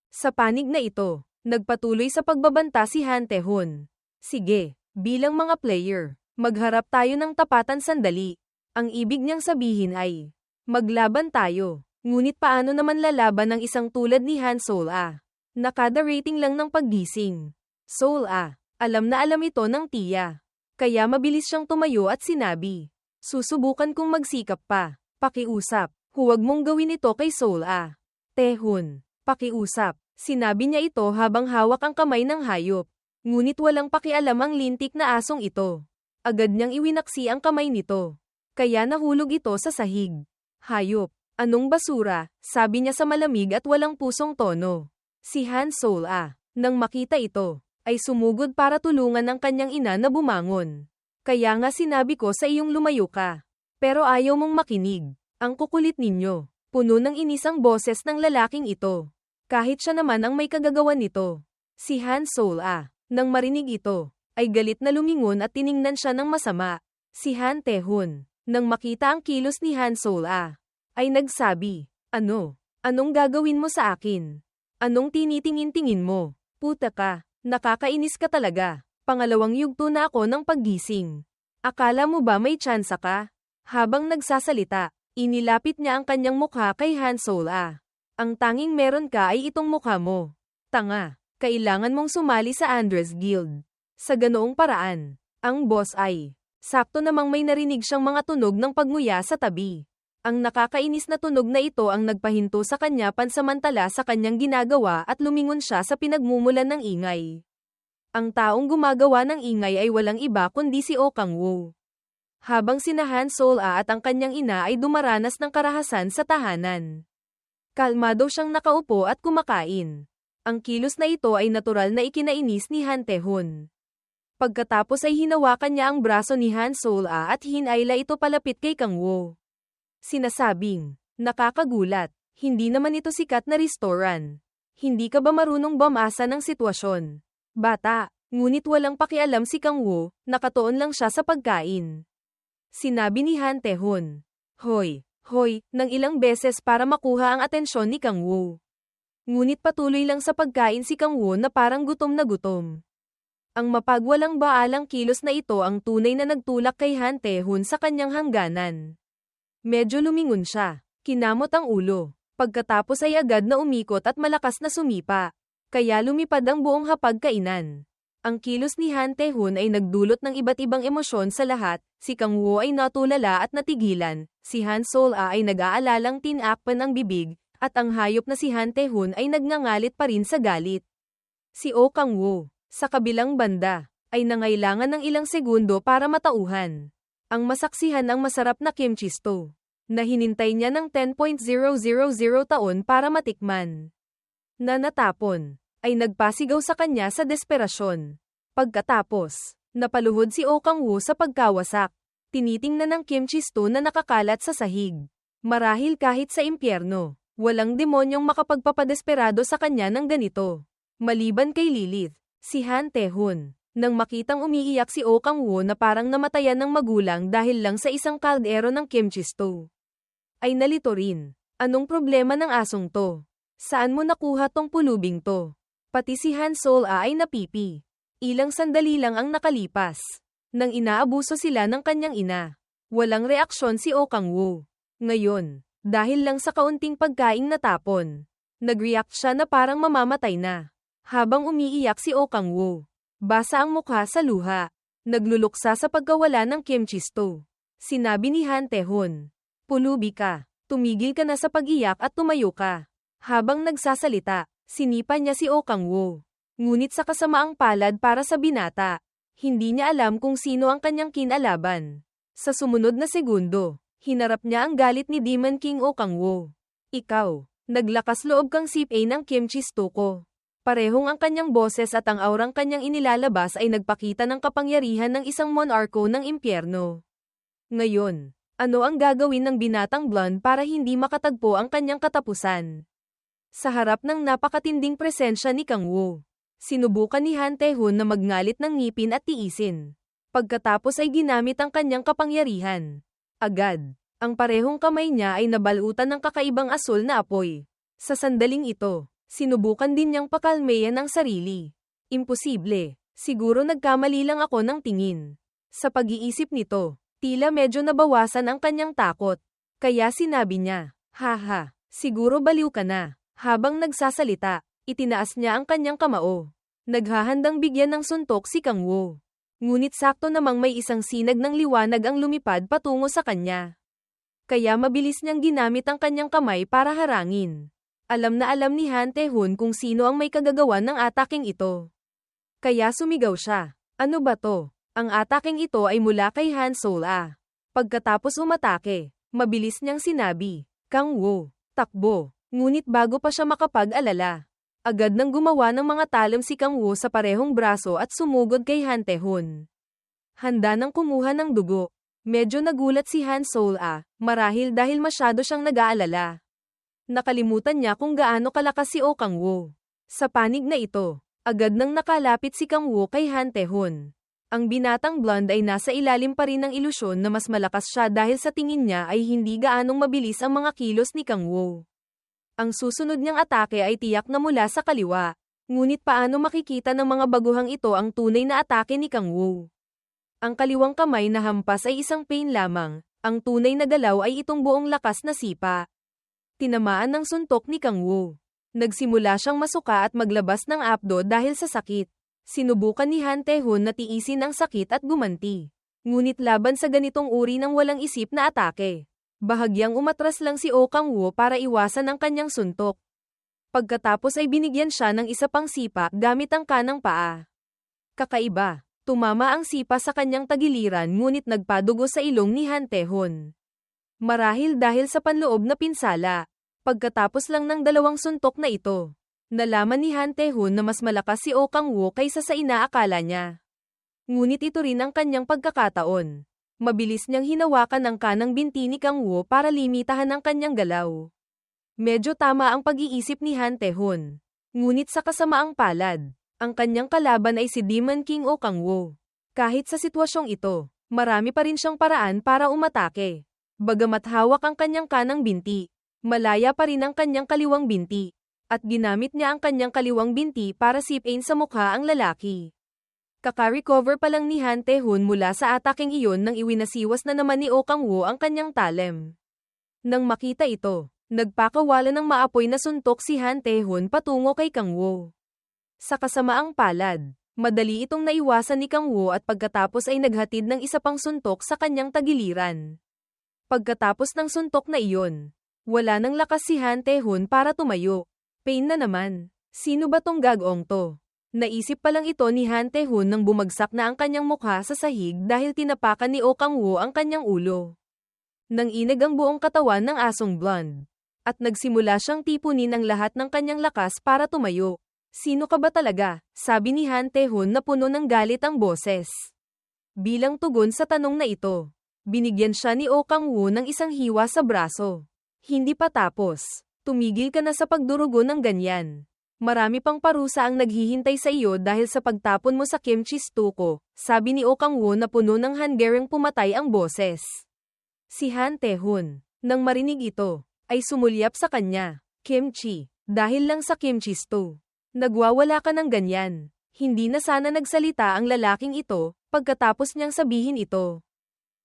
Sa panig na ito, nagpatuloy sa pagbabanta si Han Tae-hoon. Sige, bilang mga player, magharap tayo ng tapatan sandali. Ang ibig niyang sabihin ay, maglaban tayo. Ngunit paano naman lalaban ng isang tulad ni Han Sol-a? Nakada rating lang ng paggising. Sol-a, alam na alam ito ng tiya. Kaya mabilis siyang tumayo at sinabi, susubukan kong magsikap pa. Pakiusap, huwag mong gawin ito kay Sol-a. Tae-hoon, pakiusap. Sinabi niya ito habang hawak ang kamay ng hayop. Ngunit walang pakialam ang lintik na asong ito. Agad niyang iwinaksi ang kamay nito. Kaya nahulog ito sa sahig. Hayop. Anong basura, sabi niya sa malamig at walang pusong tono. Si Han Sol nang makita ito, ay sumugod para tulungan ang kanyang ina na bumangon. Kaya nga sinabi ko sa iyong lumayo ka. Pero ayaw mong makinig. Ang kukulit ninyo. Puno ng inis ang boses ng lalaking ito. Kahit siya naman ang may kagagawan nito. Si Han Sol nang marinig ito, ay galit na lumingon at tiningnan siya ng masama. Si Han Tae-hun, nang makita ang kilos ni Han Sol ay nagsabi, Anong gagawin mo sa akin? Anong tinitingin-tingin mo? Puta ka, nakakainis ka talaga. Pangalawang yugto na ako ng paggising. Akala mo ba may tsansa ka? Habang nagsasalita, inilapit niya ang kanyang mukha kay Han Sol Ang tanging meron ka ay itong mukha mo. Tanga, kailangan mong sumali sa Andres Guild. Sa ganoong paraan, ang boss ay, sakto namang may narinig siyang mga tunog ng pagnguya sa tabi. Ang nakakainis na tunog na ito ang nagpahinto sa kanya pansamantala sa kanyang ginagawa at lumingon siya sa pinagmumulan ng ingay. Ang taong gumagawa ng ingay ay walang iba kundi si Oh Kang-woo. Habang sina Han Sol at ang kanyang ina ay dumaranas ng karahasan sa tahanan. Kalmado siyang nakaupo at kumakain. Ang kilos na ito ay natural na ikinainis ni Han Tae-hun. Pagkatapos ay hinawakan niya ang braso ni Han Sol at hinayla ito palapit kay Kang-woo. Sinasabing, nakakagulat, hindi naman ito sikat na restaurant. Hindi ka ba marunong bumasa ng sitwasyon? Bata, ngunit walang pakialam si Kang-woo, nakatuon lang siya sa pagkain. Sinabi ni Han Tae-hun, Hoy, ng ilang beses para makuha ang atensyon ni Kang-woo. Ngunit patuloy lang sa pagkain si Kang-woo na parang gutom na gutom. Ang mapagwalang baalang kilos na ito ang tunay na nagtulak kay Han Tae-hun sa kanyang hangganan. Medyo lumingon siya, kinamot ang ulo, pagkatapos ay agad na umikot at malakas na sumipa. Kaya lumipad ang buong hapagkainan. Ang kilos ni Han Tae-hun ay nagdulot ng iba't ibang emosyon sa lahat, si Kang-woo ay natulala at natigilan, si Han Sol ay nag-aalalang tinakpan ang bibig, at ang hayop na si Han Tae-hun ay nagngangalit pa rin sa galit. Si Oh Kang-woo, sa kabilang banda, ay nangailangan ng ilang segundo para matauhan. Ang masaksihan ang masarap na kimchi stew, na hinintay niya ng 10,000 taon para matikman. Na natapon, ay nagpasigaw sa kanya sa desperasyon. Pagkatapos, napaluhod si Oh Kang-woo sa pagkawasak. Tinitingnan ng kimchi stew na nakakalat sa sahig. Marahil kahit sa impyerno, walang demonyong makapagpapadesperado sa kanya ng ganito. Maliban kay Lilith, si Han Tae-hun, nang makitang umiiyak si Oh Kang-woo na parang namatayan ng magulang dahil lang sa isang kaldero ng kimchi stew, ay nalito rin. Anong problema ng asong to? Saan mo nakuha tong pulubing to? Pati si Han Sol ay napipi. Ilang sandali lang ang nakalipas. Nang inaabuso sila ng kanyang ina. Walang reaksyon si Oh Kang-woo. Ngayon, dahil lang sa kaunting pagkaing natapon, nag-react siya na parang mamamatay na. Habang umiiyak si Oh Kang-woo, basa ang mukha sa luha. Nagluluksa sa pagkawala ng kimchi stew. Sinabi ni Han Tae-hun, Pulubi ka, tumigil ka na sa pag-iyak at tumayo ka. Habang nagsasalita, sinipa niya si Oh Kang-woo. Ngunit sa kasamaang palad para sa binata, hindi niya alam kung sino ang kanyang kinalaban. Sa sumunod na segundo, hinarap niya ang galit ni Demon King Oh Kang-woo. Ikaw, naglakas loob kang sipain ng kimchi stew ko. Parehong ang kanyang boses at ang aurang kanyang inilalabas ay nagpakita ng kapangyarihan ng isang monarko ng impyerno. Ngayon, ano ang gagawin ng binatang blonde para hindi makatagpo ang kanyang katapusan? Sa harap ng napakatinding presensya ni Kang-woo, sinubukan ni Han Tae-hun na magngalit ng ngipin at tiisin. Pagkatapos ay ginamit ang kanyang kapangyarihan. Agad, ang parehong kamay niya ay nabalutan ng kakaibang asul na apoy. Sa sandaling ito, sinubukan din niyang pakalmeyan ang sarili. Imposible, siguro nagkamali lang ako ng tingin. Sa pag-iisip nito, tila medyo nabawasan ang kanyang takot. Kaya sinabi niya, Haha, siguro baliw ka na. Habang nagsasalita, itinaas niya ang kanyang kamao. Naghahandang bigyan ng suntok si Kang-woo. Ngunit sakto namang may isang sinag ng liwanag ang lumipad patungo sa kanya. Kaya mabilis niyang ginamit ang kanyang kamay para harangin. Alam na alam ni Han Tae-hun kung sino ang may kagagawan ng ataking ito. Kaya sumigaw siya. Ano ba to? Ang ataking ito ay mula kay Han Sol. Pagkatapos umatake, mabilis niyang sinabi, Kang Woo, takbo. Ngunit bago pa siya makapag-alala, agad nang gumawa ng mga talam si Kang Woo sa parehong braso at sumugod kay Han Tae-hun. Handa nang kumuha ng dugo. Medyo nagulat si Han Sol-a, marahil dahil masyado siyang nag-aalala. Nakalimutan niya kung gaano kalakas si Oh Kang Woo. Sa panig na ito, agad nang nakalapit si Kang Woo kay Han Tae-hun. Ang binatang blonde ay nasa ilalim pa rin ng ilusyon na mas malakas siya dahil sa tingin niya ay hindi gaanong mabilis ang mga kilos ni Kang Woo. Ang susunod niyang atake ay tiyak na mula sa kaliwa. Ngunit paano makikita ng mga baguhang ito ang tunay na atake ni Kang Woo? Ang kaliwang kamay na hampas ay isang pain lamang, ang tunay na galaw ay itong buong lakas na sipa. Tinamaan ng suntok ni Kang Woo. Nagsimula siyang masuka at maglabas ng apdo dahil sa sakit. Sinubukan ni Han Tae-hun na tiisin ang sakit at gumanti. Ngunit laban sa ganitong uri ng walang isip na atake, bahagyang umatras lang si Oh Kang Woo para iwasan ang kanyang suntok. Pagkatapos ay binigyan siya ng isa pang sipa gamit ang kanang paa. Kakaiba. Tumama ang sipa sa kanyang tagiliran ngunit nagpadugo sa ilong ni Han Tae-hun. Marahil dahil sa panloob na pinsala. Pagkatapos lang ng dalawang suntok na ito, nalaman ni Han Tae-hun na mas malakas si Oh Kang Woo kaysa sa inaakala niya. Ngunit ito rin ang kanyang pagkakataon. Mabilis niyang hinawakan ang kanang binti ni Kang Woo para limitahan ang kanyang galaw. Medyo tama ang pag-iisip ni Han Tae-hun. Ngunit sa kasamaang palad, ang kanyang kalaban ay si Demon King Oh Kang Woo. Kahit sa sitwasyong ito, marami pa rin siyang paraan para umatake. Bagamat hawak ang kanyang kanang binti, malaya pa rin ang kanyang kaliwang binti, at ginamit niya ang kanyang kaliwang binti para sipain sa mukha ang lalaki. Kaka-recover pa lang ni Han Tae-hun mula sa ataking iyon nang iwinasiwas na naman ni Oh Kang Woo ang kanyang talem. Nang makita ito, nagpakawala ng maapoy na suntok si Han Tae-hun patungo kay Kang Woo. Sa kasamaang palad, madali itong naiwasan ni Kang Woo at pagkatapos ay naghatid ng isa pang suntok sa kanyang tagiliran. Pagkatapos ng suntok na iyon, wala nang lakas si Han Tae-hun para tumayo. Pain na naman. Sino ba tong gagawng to? Naisip pa lang ito ni Han Tae-hun nang bumagsak na ang kanyang mukha sa sahig dahil tinapakan ni Oh Kang Woo ang kanyang ulo. Nang inag ang buong katawan ng asong blonde, at nagsimula siyang tipunin ang lahat ng kanyang lakas para tumayo. Sino ka ba talaga? Sabi ni Han Tae-hun na puno ng galit ang boses. Bilang tugon sa tanong na ito, binigyan siya ni Oh Kang Woo ng isang hiwa sa braso. Hindi pa tapos. Tumigil ka na sa pagdurugo ng ganyan. Marami pang parusa ang naghihintay sa iyo dahil sa pagtapon mo sa kimchi stew ko, sabi ni Oh Kang Woo na puno ng hanggarang pumatay ang boses. Si Han Tae-hun, nang marinig ito, ay sumulyap sa kanya. Kimchi, dahil lang sa kimchi stew. Nagwawala ka ng ganyan. Hindi na sana nagsalita ang lalaking ito, pagkatapos niyang sabihin ito.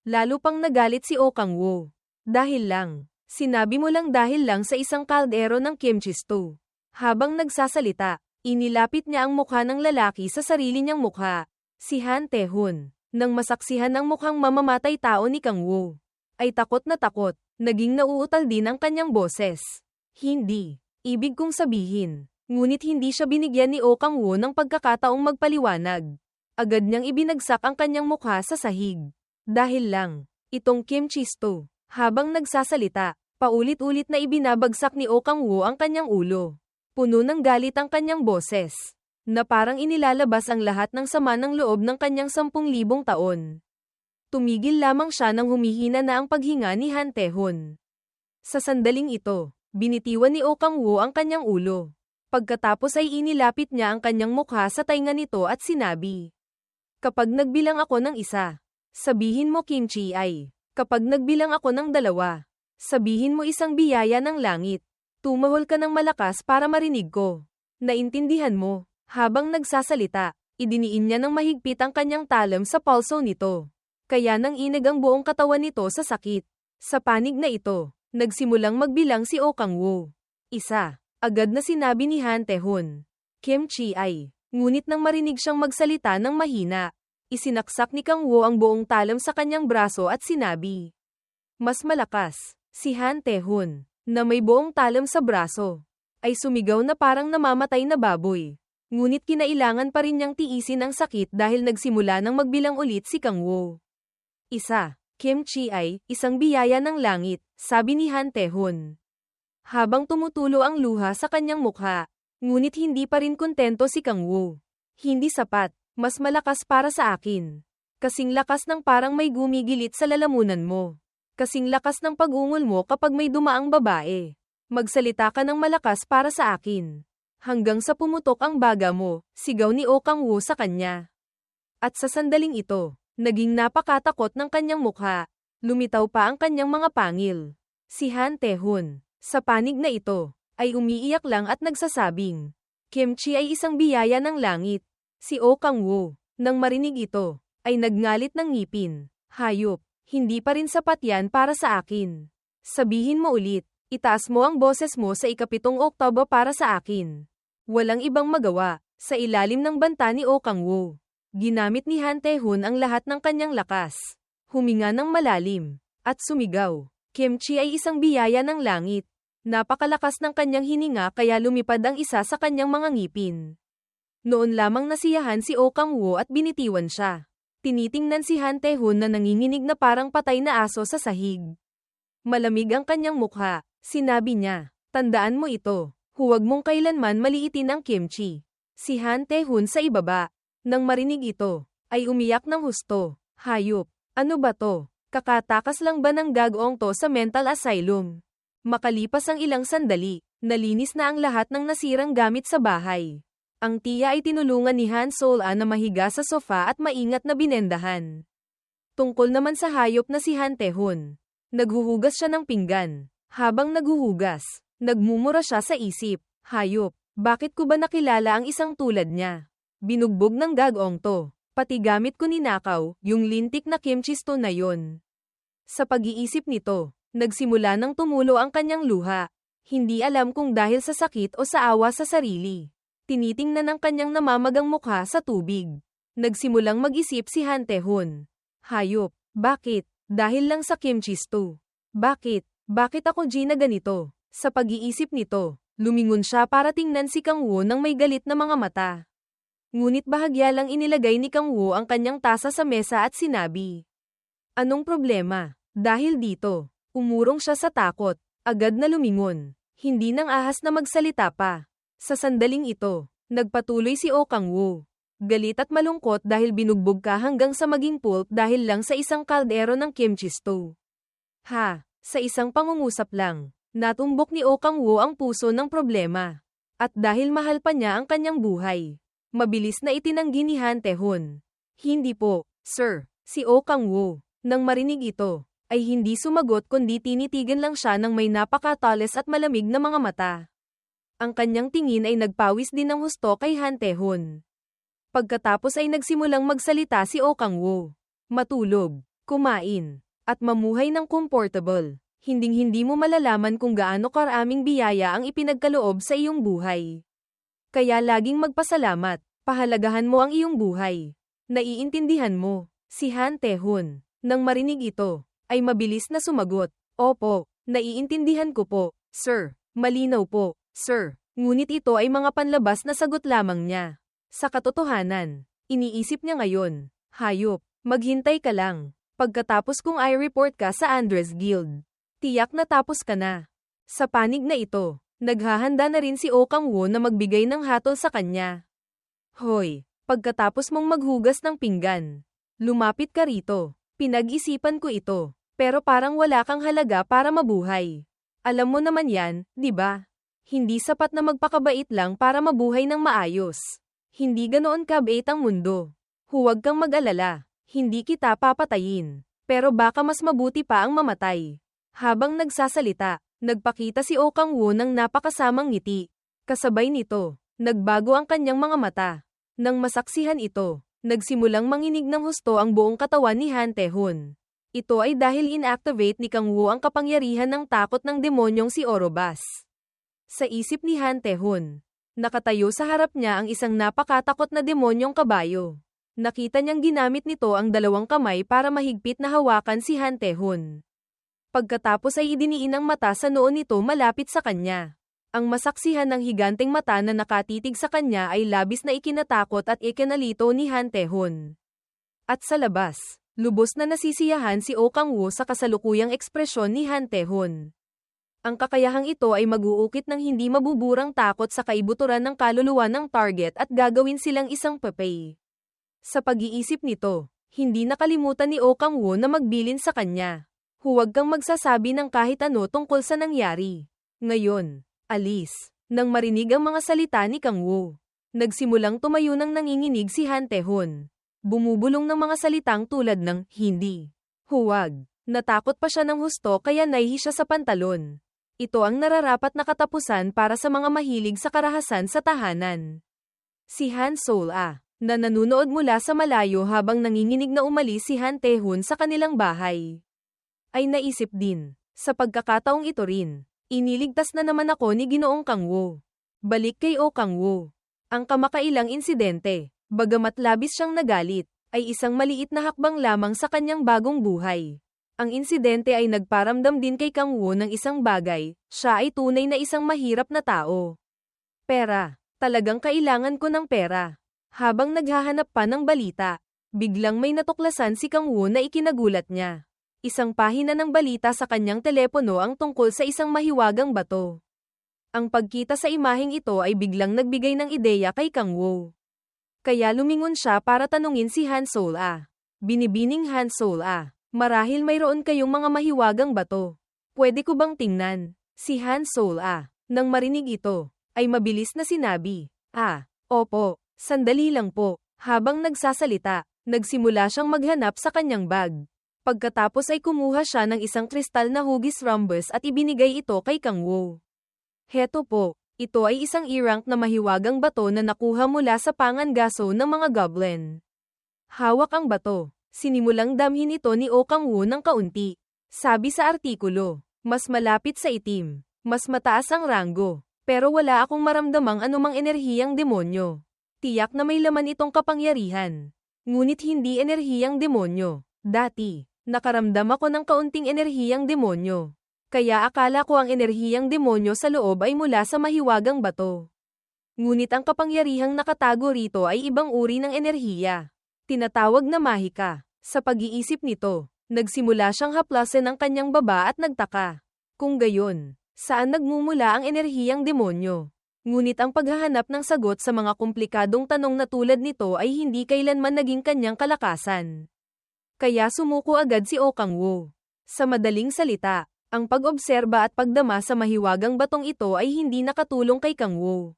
Lalo pang nagalit si Oh Kang Woo. Dahil lang. Sinabi mo lang dahil lang sa isang kaldero ng kimchi stew. Habang nagsasalita, inilapit niya ang mukha ng lalaki sa sarili niyang mukha. Si Han Tae-hun, nang masaksihan ang mukhang mamamatay tao ni Kang Woo, ay takot na takot, naging nauutal din ang kanyang boses. Hindi. Ibig kong sabihin. Ngunit hindi siya binigyan ni Oh Kang Woo ng pagkakataong magpaliwanag. Agad niyang ibinagsak ang kanyang mukha sa sahig. Dahil lang, itong kimchi stew. Habang nagsasalita, paulit-ulit na ibinabagsak ni Oh Kang Woo ang kanyang ulo. Puno ng galit ang kanyang boses, na parang inilalabas ang lahat ng sama ng loob ng kanyang 10,000 taon. Tumigil lamang siya nang humihina na ang paghinga ni Han Tae-hun. Sa sandaling ito, binitiwan ni Oh Kang Woo ang kanyang ulo. Pagkatapos ay inilapit niya ang kanyang mukha sa tainga nito at sinabi, "Kapag nagbilang ako ng isa, sabihin mo kimchi ay. Kapag nagbilang ako ng 2, sabihin mo isang biyaya ng langit. Tumahol ka ng malakas para marinig ko. Naintindihan mo?" Habang nagsasalita, idiniin niya ng mahigpit ang kanyang talam sa pulso nito. Kaya nang inag ang buong katawan nito sa sakit. Sa panig na ito, nagsimulang magbilang si Oh Kang Woo. 1. Agad na sinabi ni Han Tae-hun. Kimchi ay. Ngunit nang marinig siyang magsalita ng mahina, isinaksak ni Kang Woo ang buong talam sa kanyang braso at sinabi. Mas malakas. Si Han Tae-hun, na may buong talam sa braso, ay sumigaw na parang namamatay na baboy. Ngunit kinailangan pa rin niyang tiisin ang sakit dahil nagsimula nang magbilang ulit si Kang Woo. 1. Kimchi ay isang biyaya ng langit, sabi ni Han Tae-hoon. Habang tumutulo ang luha sa kanyang mukha, ngunit hindi pa rin kontento si Kang Woo. Hindi sapat, mas malakas para sa akin. Kasing lakas ng parang may gumigilit sa lalamunan mo. Kasing lakas ng pag-ungol mo kapag may dumaang babae. Magsalita ka ng malakas para sa akin. Hanggang sa pumutok ang baga mo, sigaw ni Oh Kang Woo sa kanya. At sa sandaling ito, naging napakatakot ng kanyang mukha. Lumitaw pa ang kanyang mga pangil. Si Han Tae-hoon, sa panig na ito, ay umiiyak lang at nagsasabing, Kimchi ay isang biyaya ng langit. Si Oh Kang Woo, nang marinig ito, ay nagngalit ng ngipin. Hayop, hindi pa rin sapat yan para sa akin. Sabihin mo ulit, itaas mo ang boses mo sa 7 Oktubre para sa akin. Walang ibang magawa, sa ilalim ng banta ni Oh Kang Woo. Ginamit ni Han Tae-hoon ang lahat ng kanyang lakas. Huminga ng malalim, at sumigaw. Kimchi ay isang biyaya ng langit. Napakalakas ng kanyang hininga kaya lumipad ang isa sa kanyang mga ngipin. Noon lamang nasiyahan si Oh Kang Woo at binitiwan siya. Tinitingnan si Han Tae-hoon na nanginginig na parang patay na aso sa sahig. Malamig ang kanyang mukha, sinabi niya, tandaan mo ito, huwag mong kailanman maliitin ang kimchi. Si Han Tae-hoon sa ibaba, nang marinig ito, ay umiyak ng husto. Hayop, ano ba to? Kakatakas lang ba ng gagawang to sa mental asylum? Makalipas ang ilang sandali, nalinis na ang lahat ng nasirang gamit sa bahay. Ang tiya ay tinulungan ni Han Sol-a na mahiga sa sofa at maingat na binendahan. Tungkol naman sa hayop na si Han Tae-hoon, naghuhugas siya ng pinggan. Habang naghuhugas, nagmumura siya sa isip, hayop, bakit ko ba nakilala ang isang tulad niya? Binugbog ng gagawang to, pati gamit ko ninakaw, yung lintik na kimchi stone na yon. Sa pag-iisip nito, nagsimula nang tumulo ang kanyang luha. Hindi alam kung dahil sa sakit o sa awa sa sarili. Tinitingnan ang kanyang namamagang mukha sa tubig. Nagsimulang mag-isip si Han Tae-hoon. Hayop, bakit? Dahil lang sa kimchi stew. Bakit? Bakit ako Gina ganito? Sa pag-iisip nito, lumingon siya para tingnan si Kang Woo nang may galit na mga mata. Ngunit bahagya lang inilagay ni Kang Woo ang kanyang tasa sa mesa at sinabi. Anong problema? Dahil dito, umurong siya sa takot, agad na lumingon. Hindi nang ahas na magsalita pa. Sa sandaling ito, nagpatuloy si Oh Kang Woo. Galit at malungkot dahil binugbog ka hanggang sa maging pulp dahil lang sa isang kaldero ng kimchi stew. Sa isang pangungusap lang, natumbok ni Oh Kang Woo ang puso ng problema. At dahil mahal pa niya ang kanyang buhay, mabilis na itinanggi ni Han Tae-hoon. Hindi po, sir, si Oh Kang Woo. Nang marinig ito, ay hindi sumagot kundi tinitigan lang siya ng may napakatalis at malamig na mga mata. Ang kanyang tingin ay nagpawis din ng husto kay Han Tae-hoon. Pagkatapos ay nagsimulang magsalita si Oh Kang Woo. Matulog, kumain, at mamuhay ng comfortable. Hinding-hindi mo malalaman kung gaano karaming biyaya ang ipinagkaloob sa iyong buhay. Kaya laging magpasalamat, pahalagahan mo ang iyong buhay. Naiintindihan mo, si Han Tae-hoon, nang marinig ito, ay mabilis na sumagot, Opo, naiintindihan ko po, sir, malinaw po, sir. Ngunit ito ay mga panlabas na sagot lamang niya. Sa katotohanan, iniisip niya ngayon, hayop, maghintay ka lang. Pagkatapos kung i-report ka sa Andres Guild, tiyak na tapos ka na. Sa panig na ito, naghahanda na rin si Oh Kang Woo na magbigay ng hatol sa kanya. Hoy, pagkatapos mong maghugas ng pinggan, lumapit ka rito. Pinag-isipan ko ito, pero parang wala kang halaga para mabuhay. Alam mo naman yan, di ba? Hindi sapat na magpakabait lang para mabuhay ng maayos. Hindi ganoon kabait ang mundo. Huwag kang mag-alala, hindi kita papatayin. Pero baka mas mabuti pa ang mamatay. Habang nagsasalita, nagpakita si Oh Kang Woo ng napakasamang ngiti. Kasabay nito, nagbago ang kanyang mga mata. Nang masaksihan ito, nagsimulang manginig ng husto ang buong katawan ni Han Tae-hoon. Ito ay dahil inactivate ni Kang Woo ang kapangyarihan ng takot ng demonyong si Orobas. Sa isip ni Han Tae-hoon, nakatayo sa harap niya ang isang napakatakot na demonyong kabayo. Nakita niyang ginamit nito ang 2 kamay para mahigpit na hawakan si Han Tae-hoon. Pagkatapos ay idiniin ang mata sa noo nito malapit sa kanya. Ang masaksihan ng higanteng mata na nakatitig sa kanya ay labis na ikinatakot at ikinalito ni Han Tae-hoon. At sa labas, Lubos na nasisiyahan si Oh Kang-woo sa kasalukuyang ekspresyon ni Han Tae-hoon. Ang kakayahang ito ay mag-uukit ng hindi mabuburang takot sa kaibuturan ng kaluluwa ng target at gagawin silang isang papay. Sa pag-iisip nito, hindi nakalimutan ni Oh Kang-woo na magbilin sa kanya. Huwag kang magsasabi ng kahit ano tungkol sa nangyari. Ngayon, alis. Nang marinig ang mga salita ni Kang-woo, nagsimulang tumayo ng nanginginig si Han Tae-hoon. Bumubulong ng mga salitang tulad ng, hindi. Huwag. Natakot pa siya ng husto kaya naihi siya sa pantalon. Ito ang nararapat na katapusan para sa mga mahilig sa karahasan sa tahanan. Si Han Sol-ah, na nanunood mula sa malayo habang nanginginig na umalis si Han Tae-hoon sa kanilang bahay, ay naisip din, sa pagkakataong ito rin, iniligtas na naman ako ni Ginoong Kang-woo. Balik kay Oh Kang-woo. Ang kamakailang insidente, bagamat labis siyang nagalit, ay isang maliit na hakbang lamang sa kanyang bagong buhay. Ang insidente ay nagparamdam din kay Kang-woo ng isang bagay, siya ay tunay na isang mahirap na tao. Pera. Talagang kailangan ko ng pera. Habang naghahanap pa ng balita, biglang may natuklasan si Kang-woo na ikinagulat niya. Isang pahina ng balita sa kanyang telepono ang tungkol sa isang mahiwagang bato. Ang pagkita sa imaheng ito ay biglang nagbigay ng ideya kay Kang-woo. Kaya lumingon siya para tanungin si Han Sol-ah. Binibining Han Sol-ah, marahil mayroon kayong mga mahiwagang bato. Pwede ko bang tingnan? Si Han Sol-ah, nang marinig ito, ay mabilis na sinabi, opo, sandali lang po. Habang nagsasalita, nagsimula siyang maghanap sa kanyang bag. Pagkatapos ay kumuha siya ng isang kristal na hugis rhombus at ibinigay ito kay Kang-woo. Heto po. Ito ay isang E-rank na mahiwagang bato na nakuha mula sa pangangaso ng mga goblin. Hawak ang bato. Sinimulang damhin ito ni Oh Kang-woo ng kaunti. Sabi sa artikulo, mas malapit sa itim, mas mataas ang ranggo, pero wala akong maramdamang anumang enerhiyang demonyo. Tiyak na may laman itong kapangyarihan. Ngunit hindi enerhiyang demonyo. Dati, nakaramdam ako ng kaunting enerhiyang demonyo. Kaya akala ko ang enerhiyang demonyo sa loob ay mula sa mahiwagang bato. Ngunit ang kapangyarihang nakatago rito ay ibang uri ng enerhiya. Tinatawag na mahika. Sa pag-iisip nito, nagsimula siyang haplasin ang kanyang baba at nagtaka. Kung gayon, saan nagmumula ang enerhiyang demonyo? Ngunit ang paghahanap ng sagot sa mga komplikadong tanong na tulad nito ay hindi kailanman naging kanyang kalakasan. Kaya sumuko agad si Oh Kang-woo. Sa madaling salita, ang pag-obserba at pagdama sa mahiwagang batong ito ay hindi nakatulong kay Kang-woo.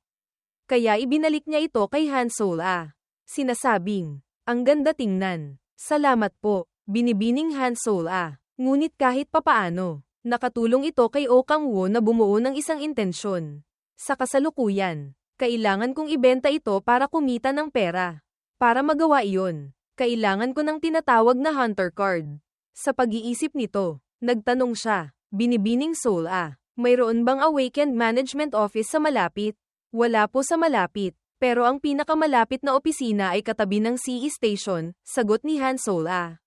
Kaya ibinalik niya ito kay Han Sol-ah. Sinasabing, ang ganda tingnan. Salamat po, binibining Han Sol-ah. Ngunit kahit papaano, nakatulong ito kay Oh Kang-woo na bumuo ng isang intensyon. Sa kasalukuyan, kailangan kong ibenta ito para kumita ng pera. Para magawa iyon, kailangan ko ng tinatawag na hunter card. Sa pag-iisip nito, nagtanong siya. Binibining Sol-ah, mayroon bang Awakened Management Office sa malapit? Wala po sa malapit, pero ang pinakamalapit na opisina ay katabi ng CE Station, sagot ni Han Sol-ah.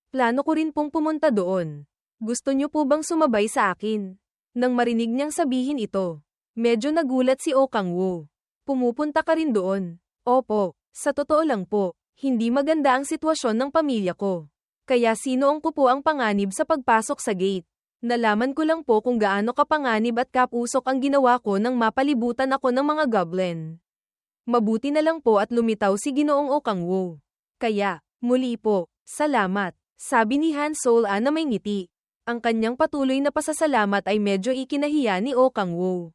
Plano ko rin pong pumunta doon. Gusto niyo po bang sumabay sa akin? Nang marinig niyang sabihin ito, medyo nagulat si Oh Kang-woo. Pumupunta ka rin doon? Opo, sa totoo lang po, hindi maganda ang sitwasyon ng pamilya ko. Kaya sinoong ko po ang panganib sa pagpasok sa gate. Nalaman ko lang po kung gaano kapanganib at kapusok ang ginawa ko nang mapalibutan ako ng mga goblin. Mabuti na lang po at lumitaw si Ginoong Oh Kang-woo. Kaya, muli po, salamat, sabi ni Han Sol-ah na may ngiti. Ang kanyang patuloy na pasasalamat ay medyo ikinahiya ni Oh Kang-woo.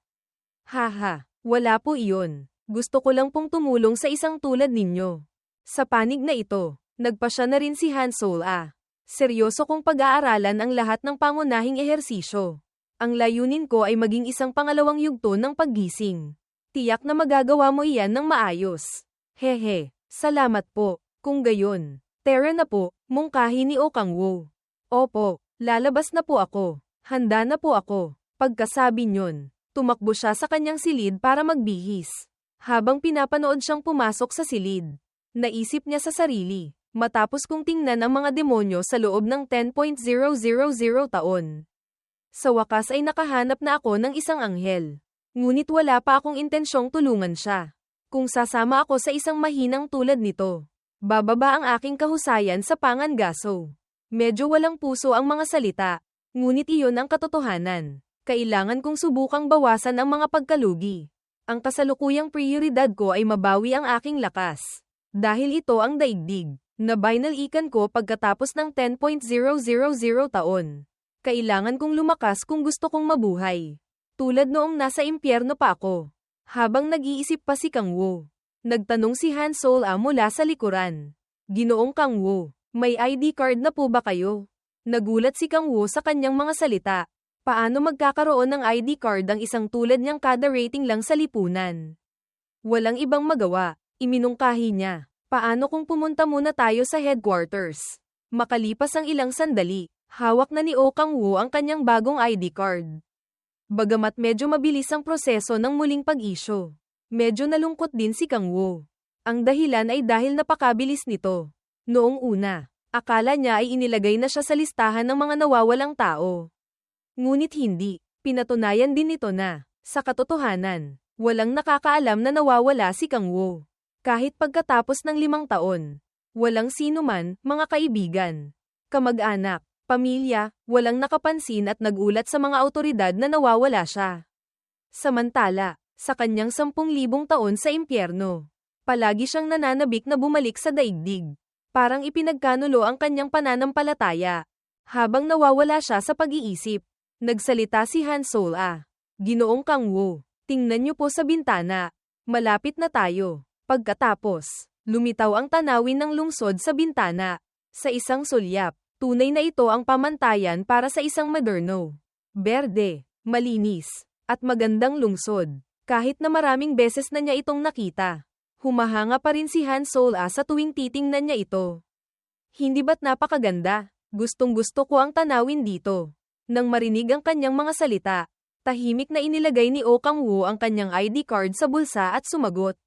Haha, wala po iyon. Gusto ko lang pong tumulong sa isang tulad ninyo. Sa panig na ito, nagpasya na rin si Han Sol-ah. Seryoso kong pag-aaralan ang lahat ng pangunahing ehersisyo. Ang layunin ko ay maging isang pangalawang yugto ng paggising. Tiyak na magagawa mo iyan ng maayos. Hehe, salamat po. Kung gayon, tara na po, mungkahi ni Oh Kang-woo. Opo, lalabas na po ako. Handa na po ako. Pagkasabi niyon, tumakbo siya sa kanyang silid para magbihis. Habang pinapanood siyang pumasok sa silid, naisip niya sa sarili. Matapos kong tingnan ang mga demonyo sa loob ng 10.000 taon. Sa wakas ay nakahanap na ako ng isang anghel. Ngunit wala pa akong intensyong tulungan siya. Kung sasama ako sa isang mahinang tulad nito, Bababa ang aking kahusayan sa pangangaso. Medyo walang puso ang mga salita, ngunit iyon ang katotohanan. Kailangan kong subukang bawasan ang mga pagkalugi. Ang kasalukuyang prioridad ko ay mabawi ang aking lakas. Dahil ito ang daigdig na binalikan ko pagkatapos ng 10.000 taon. Kailangan kong lumakas kung gusto kong mabuhay. Tulad noong nasa impyerno pa ako. Habang nag-iisip pa si Kang Wu, nagtanong si Han Sola mula sa likuran. Ginoong Kang Wu, may ID card na po ba kayo? Nagulat si Kang Wu sa kanyang mga salita. Paano magkakaroon ng ID card ang isang tulad niyang kada rating lang sa lipunan? Walang ibang magawa, iminungkahi niya. Paano kung pumunta muna tayo sa headquarters? Makalipas ang ilang sandali, hawak na ni Kang Wu ang kanyang bagong ID card. Bagamat medyo mabilis ang proseso ng muling pag-issue, medyo nalungkot din si Kang Wu. Ang dahilan ay dahil napakabilis nito. Noong una, akala niya ay inilagay na siya sa listahan ng mga nawawalang tao. Ngunit hindi, pinatunayan din nito na, sa katotohanan, walang nakakaalam na nawawala si Kang Wu. Kahit pagkatapos ng 5 taon, walang sino man, mga kaibigan, kamag-anak, pamilya, walang nakapansin at nagulat sa mga awtoridad na nawawala siya. Samantala, sa kanyang 10,000 taon sa impyerno, palagi siyang nananabik na bumalik sa daigdig. Parang ipinagkanulo ang kanyang pananampalataya. Habang nawawala siya sa pag-iisip, nagsalita si Han Sola. Ginoong Kang Wu, tingnan niyo po sa bintana. Malapit na tayo. Pagkatapos, lumitaw ang tanawin ng lungsod sa bintana. Sa isang sulyap, tunay na ito ang pamantayan para sa isang moderno, berde, malinis, at magandang lungsod. Kahit na maraming beses na niya itong nakita, humahanga pa rin si Han Sola sa tuwing titingnan niya ito. Hindi ba't napakaganda? Gustong-gusto ko ang tanawin dito. Nang marinig ang kanyang mga salita, tahimik na inilagay ni Kang Wu ang kanyang ID card sa bulsa at sumagot.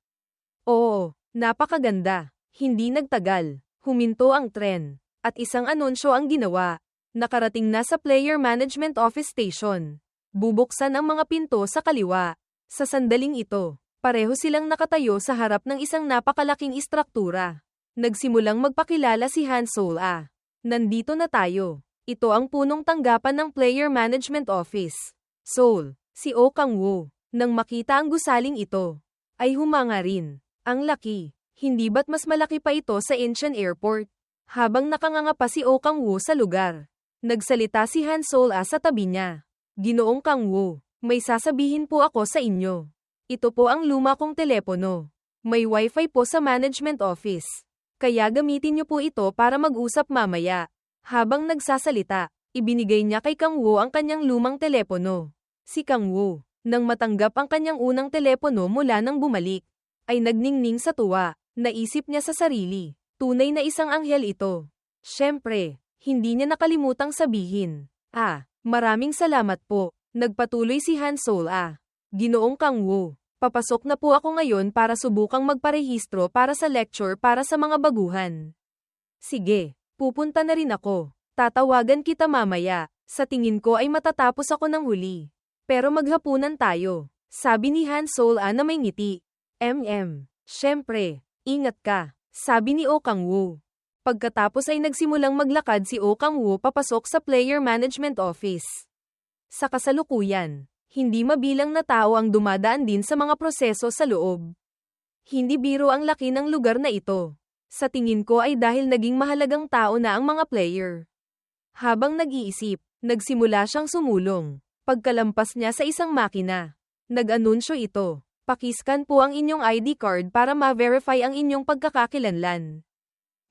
Oo, napakaganda. Hindi nagtagal, huminto ang tren. At isang anunsyo ang ginawa. Nakarating na sa Player Management Office Station. Bubuksan ang mga pinto sa kaliwa. Sa sandaling ito, pareho silang nakatayo sa harap ng isang napakalaking istruktura. Nagsimulang magpakilala si Han Sola. Nandito na tayo. Ito ang punong tanggapan ng Player Management Office. Seoul, si Kang Wu. Nang makita ang gusaling ito, ay humanga rin. Ang laki. Hindi ba't mas malaki pa ito sa Incheon Airport? Habang nakanganga pa si Kang Wu sa lugar, nagsalita si Han Sola sa tabi niya. Ginoong Kang Wu, may sasabihin po ako sa inyo. Ito po ang luma kong telepono. May wifi po sa management office. Kaya gamitin niyo po ito para mag-usap mamaya. Habang nagsasalita, ibinigay niya kay Kang Wu ang kanyang lumang telepono. Si Kang Wu, nang matanggap ang kanyang unang telepono mula nang bumalik, ay nagningning sa tuwa. Naisip niya sa sarili. Tunay na isang anghel ito. Siyempre, hindi niya nakalimutang sabihin. Maraming salamat po. Nagpatuloy si Han Sola. Ginoong Kang Wu, papasok na po ako ngayon para subukang magparehistro para sa lecture para sa mga baguhan. Sige, pupunta na rin ako. Tatawagan kita mamaya. Sa tingin ko ay matatapos ako ng huli. Pero maghapunan tayo. Sabi ni Han Sola na may ngiti. Siyempre, ingat ka. Sabi ni Kang Wu. Pagkatapos ay nagsimulang maglakad si Kang Wu papasok sa Player Management Office. Sa kasalukuyan, hindi mabilang na tao ang dumadaan din sa mga proseso sa loob. Hindi biro ang laki ng lugar na ito. Sa tingin ko ay dahil naging mahalagang tao na ang mga player. Habang nag-iisip, nagsimula siyang sumulong. Pagkalampas niya sa isang makina, nag-anunsyo ito. Pakiscan po ang inyong ID card para ma-verify ang inyong pagkakakilanlan.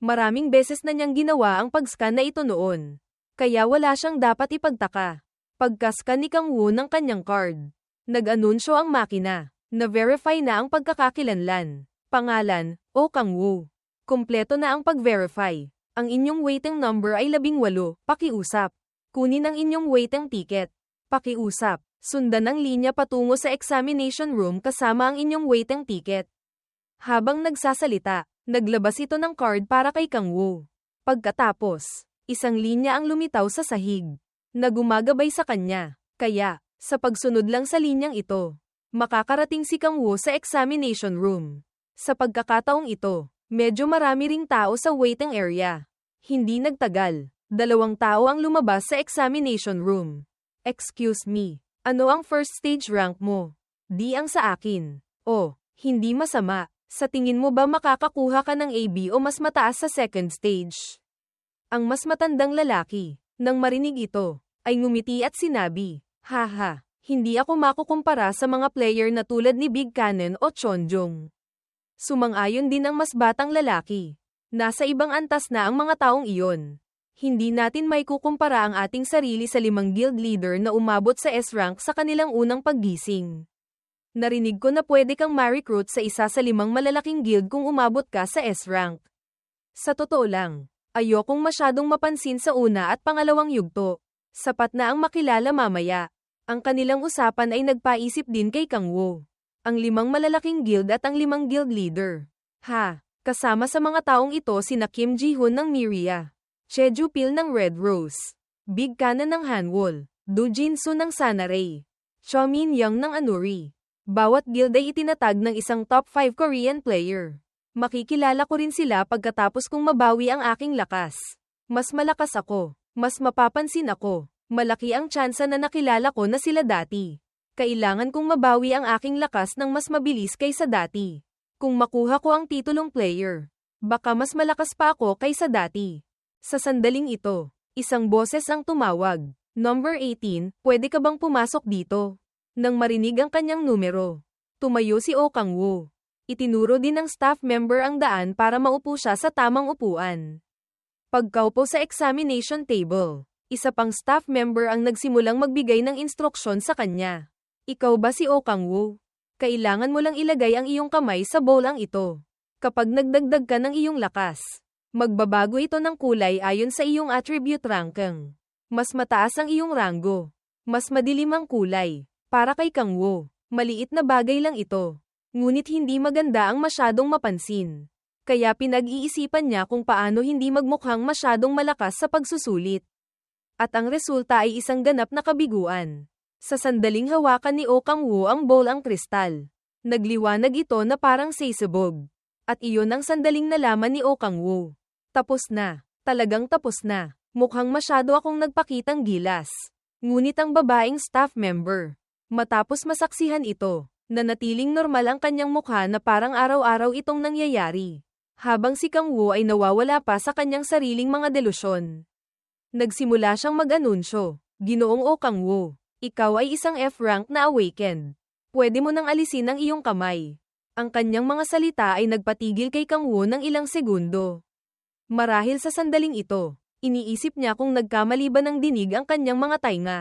Maraming beses na niyang ginawa ang pag-scan na ito noon. Kaya wala siyang dapat ipagtaka. Pagka-scan ni Kang Wu ng kanyang card, nag-anunsyo ang makina. Na-verify na ang pagkakakilanlan. Pangalan, Kang Wu. Kumpleto na ang pag-verify. Ang inyong waiting number ay 18. Pakiusap. Kunin ang inyong waiting ticket. Pakiusap. Sundan ang linya patungo sa examination room kasama ang inyong waiting ticket. Habang nagsasalita, naglabas ito ng card para kay Kang Wu. Pagkatapos, isang linya ang lumitaw sa sahig, na gumagabay sa kanya. Kaya, sa pagsunod lang sa linyang ito, makakarating si Kang Wu sa examination room. Sa pagkakataong ito, Medyo marami ring tao sa waiting area. Hindi nagtagal. 2 tao ang lumabas sa examination room. Excuse me, ano ang first stage rank mo? Di ang sa akin. Oh, hindi masama. Sa tingin mo ba makakakuha ka ng AB o mas mataas sa second stage? Ang mas matandang lalaki, nang marinig ito, ay ngumiti at sinabi, haha, hindi ako makukumpara sa mga player na tulad ni Big Cannon o Chonjong. Sumang-ayon din ang mas batang lalaki. Nasa ibang antas na ang mga taong iyon. Hindi natin may kukumpara ang ating sarili sa 5 guild leader na umabot sa S-rank sa kanilang unang paggising. Narinig ko na pwede kang ma-recruit sa isa sa 5 malalaking guild kung umabot ka sa S-rank. Sa totoo lang, ayokong masyadong mapansin sa una at pangalawang yugto. Sapat na ang makilala mamaya. Ang kanilang usapan ay nagpaisip din kay Kang Wo. Ang 5 malalaking guild at ang 5 guild leader. Kasama sa mga taong ito sina Kim Ji-hoon ng Miria, Che Ju-pil ng Red Rose, Big Cannon ng Hanwol, Du Jin-soo ng Sanaray, Cho Min-young ng Anuri. Bawat guild ay itinatag ng isang top 5 Korean player. Makikilala ko rin sila pagkatapos kong mabawi ang aking lakas. Mas malakas ako, mas mapapansin ako, malaki ang tsansa na nakilala ko na sila dati. Kailangan kong mabawi ang aking lakas ng mas mabilis kaysa dati. Kung makuha ko ang titulong player, baka mas malakas pa ako kaysa dati. Sa sandaling ito, isang boses ang tumawag. Number 18, pwede ka bang pumasok dito? Nang marinig ang kanyang numero, tumayo si Oh Kang-woo. Itinuro din ng staff member ang daan para maupo siya sa tamang upuan. Pagkaupo sa examination table, isa pang staff member ang nagsimulang magbigay ng instruksyon sa kanya. Ikaw ba si Oh Kang-woo? Kailangan mo lang ilagay ang iyong kamay sa bowl-ang ito. Kapag nagdagdag ka ng iyong lakas, magbabago ito ng kulay ayon sa iyong attribute ranking. Mas mataas ang iyong ranggo. Mas madilim ang kulay. Para kay Kang Wo, maliit na bagay lang ito. Ngunit hindi maganda ang masyadong mapansin. Kaya pinag-iisipan niya kung paano hindi magmukhang masyadong malakas sa pagsusulit. At ang resulta ay isang ganap na kabiguan. Sa sandaling hawakan ni Oh Kang-woo ang bowl ang kristal. Nagliwanag ito na parang sisibog. At iyon ang sandaling nalaman ni Oh Kang-woo. Tapos na. Talagang tapos na. Mukhang masyado akong nagpakitang gilas. Ngunit ang babaeng staff member, matapos masaksihan ito, nanatiling normal ang kanyang mukha na parang araw-araw itong nangyayari. Habang si Kang-woo ay nawawala pa sa kanyang sariling mga delusyon. Nagsimula siyang mag-anunsyo. Ginoong Oh Kang-woo, ikaw ay isang F-rank na awakened. Pwede mo nang alisin ang iyong kamay. Ang kanyang mga salita ay nagpatigil kay Kang-woo ng ilang segundo. Marahil sa sandaling ito, iniisip niya kung nagkamali ba ng dinig ang kanyang mga tainga.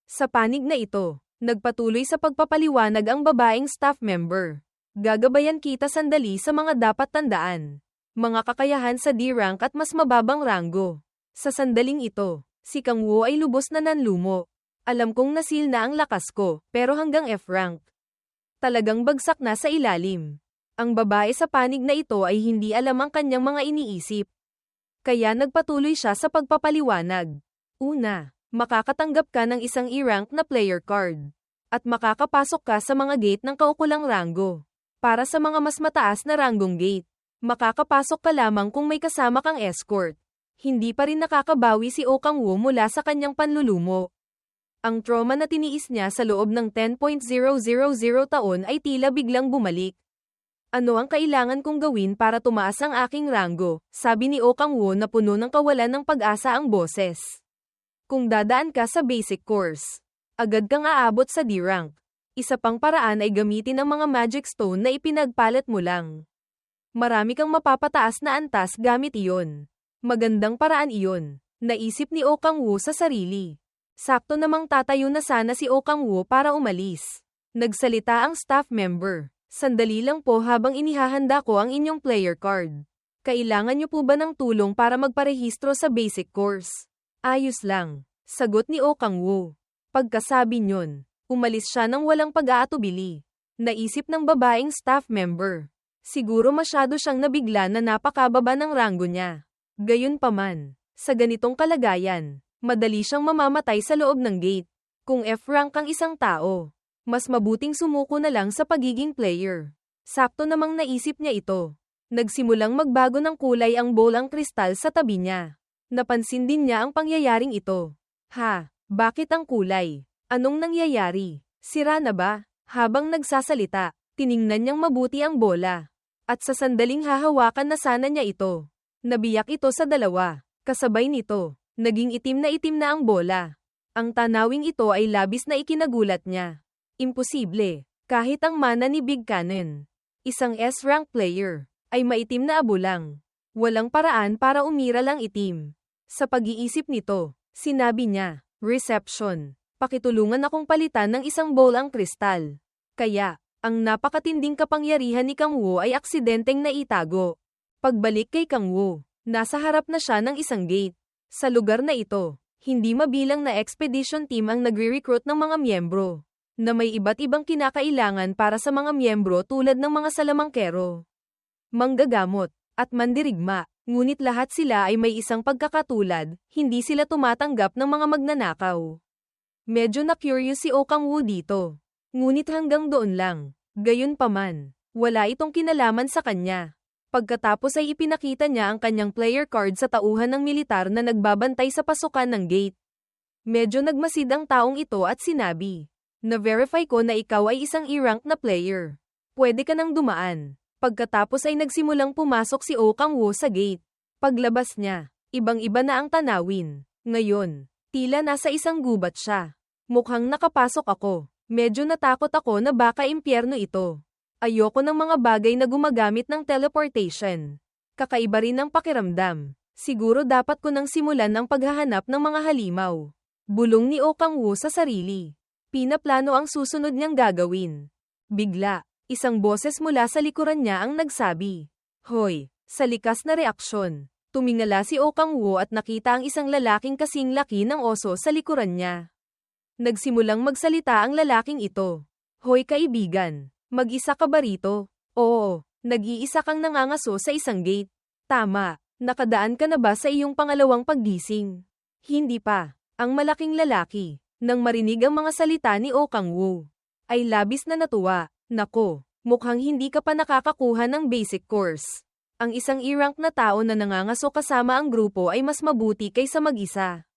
Sa panig na ito, nagpatuloy sa pagpapaliwanag ang babaeng staff member. Gagabayan kita sandali sa mga dapat tandaan. Mga kakayahan sa D-rank at mas mababang ranggo. Sa sandaling ito, si Kang-woo ay lubos na nanlumo. Alam kong nasil na ang lakas ko, pero hanggang F-rank. Talagang bagsak na sa ilalim. Ang babae sa panig na ito ay hindi alam ang kanyang mga iniisip. Kaya nagpatuloy siya sa pagpapaliwanag. Una, makakatanggap ka ng isang E-rank na player card. At makakapasok ka sa mga gate ng kaukulang ranggo. Para sa mga mas mataas na ranggong gate, makakapasok ka lamang kung may kasama kang escort. Hindi pa rin nakakabawi si Oh Kang-woo mula sa kanyang panlulumo. Ang trauma na tiniis niya sa loob ng 10.000 taon ay tila biglang bumalik. Ano ang kailangan kong gawin para tumaas ang aking ranggo? Sabi ni Oh Kang-woo na puno ng kawalan ng pag-asa ang boses. Kung dadaan ka sa basic course, agad kang aabot sa D-rank. Isa pang paraan ay gamitin ang mga magic stone na ipinagpalit mo lang. Marami kang mapapataas na antas gamit iyon. Magandang paraan iyon, naisip ni Oh Kang-woo sa sarili. Sakto namang tatayo na sana si Oh Kang-woo para umalis. Nagsalita ang staff member. Sandali lang po habang inihahanda ko ang inyong player card. Kailangan niyo po ba ng tulong para magparehistro sa basic course? Ayos lang, sagot ni Oh Kang-woo. Pagkasabi niyon, umalis siya nang walang pag-aatubili. Naisip ng babaeng staff member. Siguro masyado siyang nabigla na napakababa ng ranggo niya. Gayunpaman, sa ganitong kalagayan, madali siyang mamamatay sa loob ng gate. Kung F-rank ang isang tao, mas mabuting sumuko na lang sa pagiging player. Sakto namang naisip niya ito. Nagsimulang magbago ng kulay ang bolang kristal sa tabi niya. Napansin din niya ang pangyayaring ito. Ha, bakit ang kulay? Anong nangyayari? Sira na ba? Habang nagsasalita, tiningnan niyang mabuti ang bola. At sa sandaling hahawakan na sana niya ito. Nabiyak ito sa dalawa. Kasabay nito, naging itim na ang bola. Ang tanawing ito ay labis na ikinagulat niya. Imposible, kahit ang mana ni Big Cannon, isang S-rank player, ay maitim na abo lang. Walang paraan para umiral ang itim. Sa pag-iisip nito, sinabi niya, "Reception, pakitulungan akong palitan ng isang bowl ang kristal." Kaya, ang napakatinding kapangyarihan ni Kang Wu ay aksidenteng naitago. Pagbalik kay Kang Wu, nasa harap na siya ng isang gate. Sa lugar na ito, hindi mabilang na expedition team ang nagre-recruit ng mga miyembro, na may iba't ibang kinakailangan para sa mga miyembro tulad ng mga salamangkero, manggagamot, at mandirigma, ngunit lahat sila ay may isang pagkakatulad, hindi sila tumatanggap ng mga magnanakaw. Medyo na-curious si Oh Kang Woo dito. Ngunit hanggang doon lang. Gayunpaman, wala itong kinalaman sa kanya. Pagkatapos ay ipinakita niya ang kanyang player card sa tauhan ng militar na nagbabantay sa pasukan ng gate. Medyo nagmasid ang taong ito at sinabi, "Na-verify ko na ikaw ay isang E-rank na player. Pwede ka nang dumaan." Pagkatapos ay nagsimulang pumasok si Oh Kang Woo sa gate. Paglabas niya, ibang-iba na ang tanawin. Ngayon, tila nasa isang gubat siya. "Mukhang nakapasok ako. Medyo natakot ako na baka impyerno ito. Ayoko ng mga bagay na gumagamit ng teleportation. Kakaiba rin ang pakiramdam. Siguro dapat ko nang simulan ang paghahanap ng mga halimaw." Bulong ni Oh Kang Woo sa sarili. Pinaplano ang susunod niyang gagawin. Bigla, isang boses mula sa likuran niya ang nagsabi, "Hoy!" Sa likas na reaksyon, tumingala si Oh Kang Woo at nakita ang isang lalaking kasing laki ng oso sa likuran niya. Nagsimulang magsalita ang lalaking ito. "Hoy kaibigan, mag-isa ka ba rito?" "Oo, nag-iisa kang nangangaso sa isang gate." "Tama, nakadaan ka na ba sa iyong pangalawang paggising?" "Hindi pa." Ang malaking lalaki, nang marinig ang mga salita ni Oh Kang Woo, ay labis na natuwa. "Nako, mukhang hindi ka pa nakakakuha ng basic course. Ang isang E-rank na tao na nangangaso kasama ang grupo ay mas mabuti kaysa mag-isa.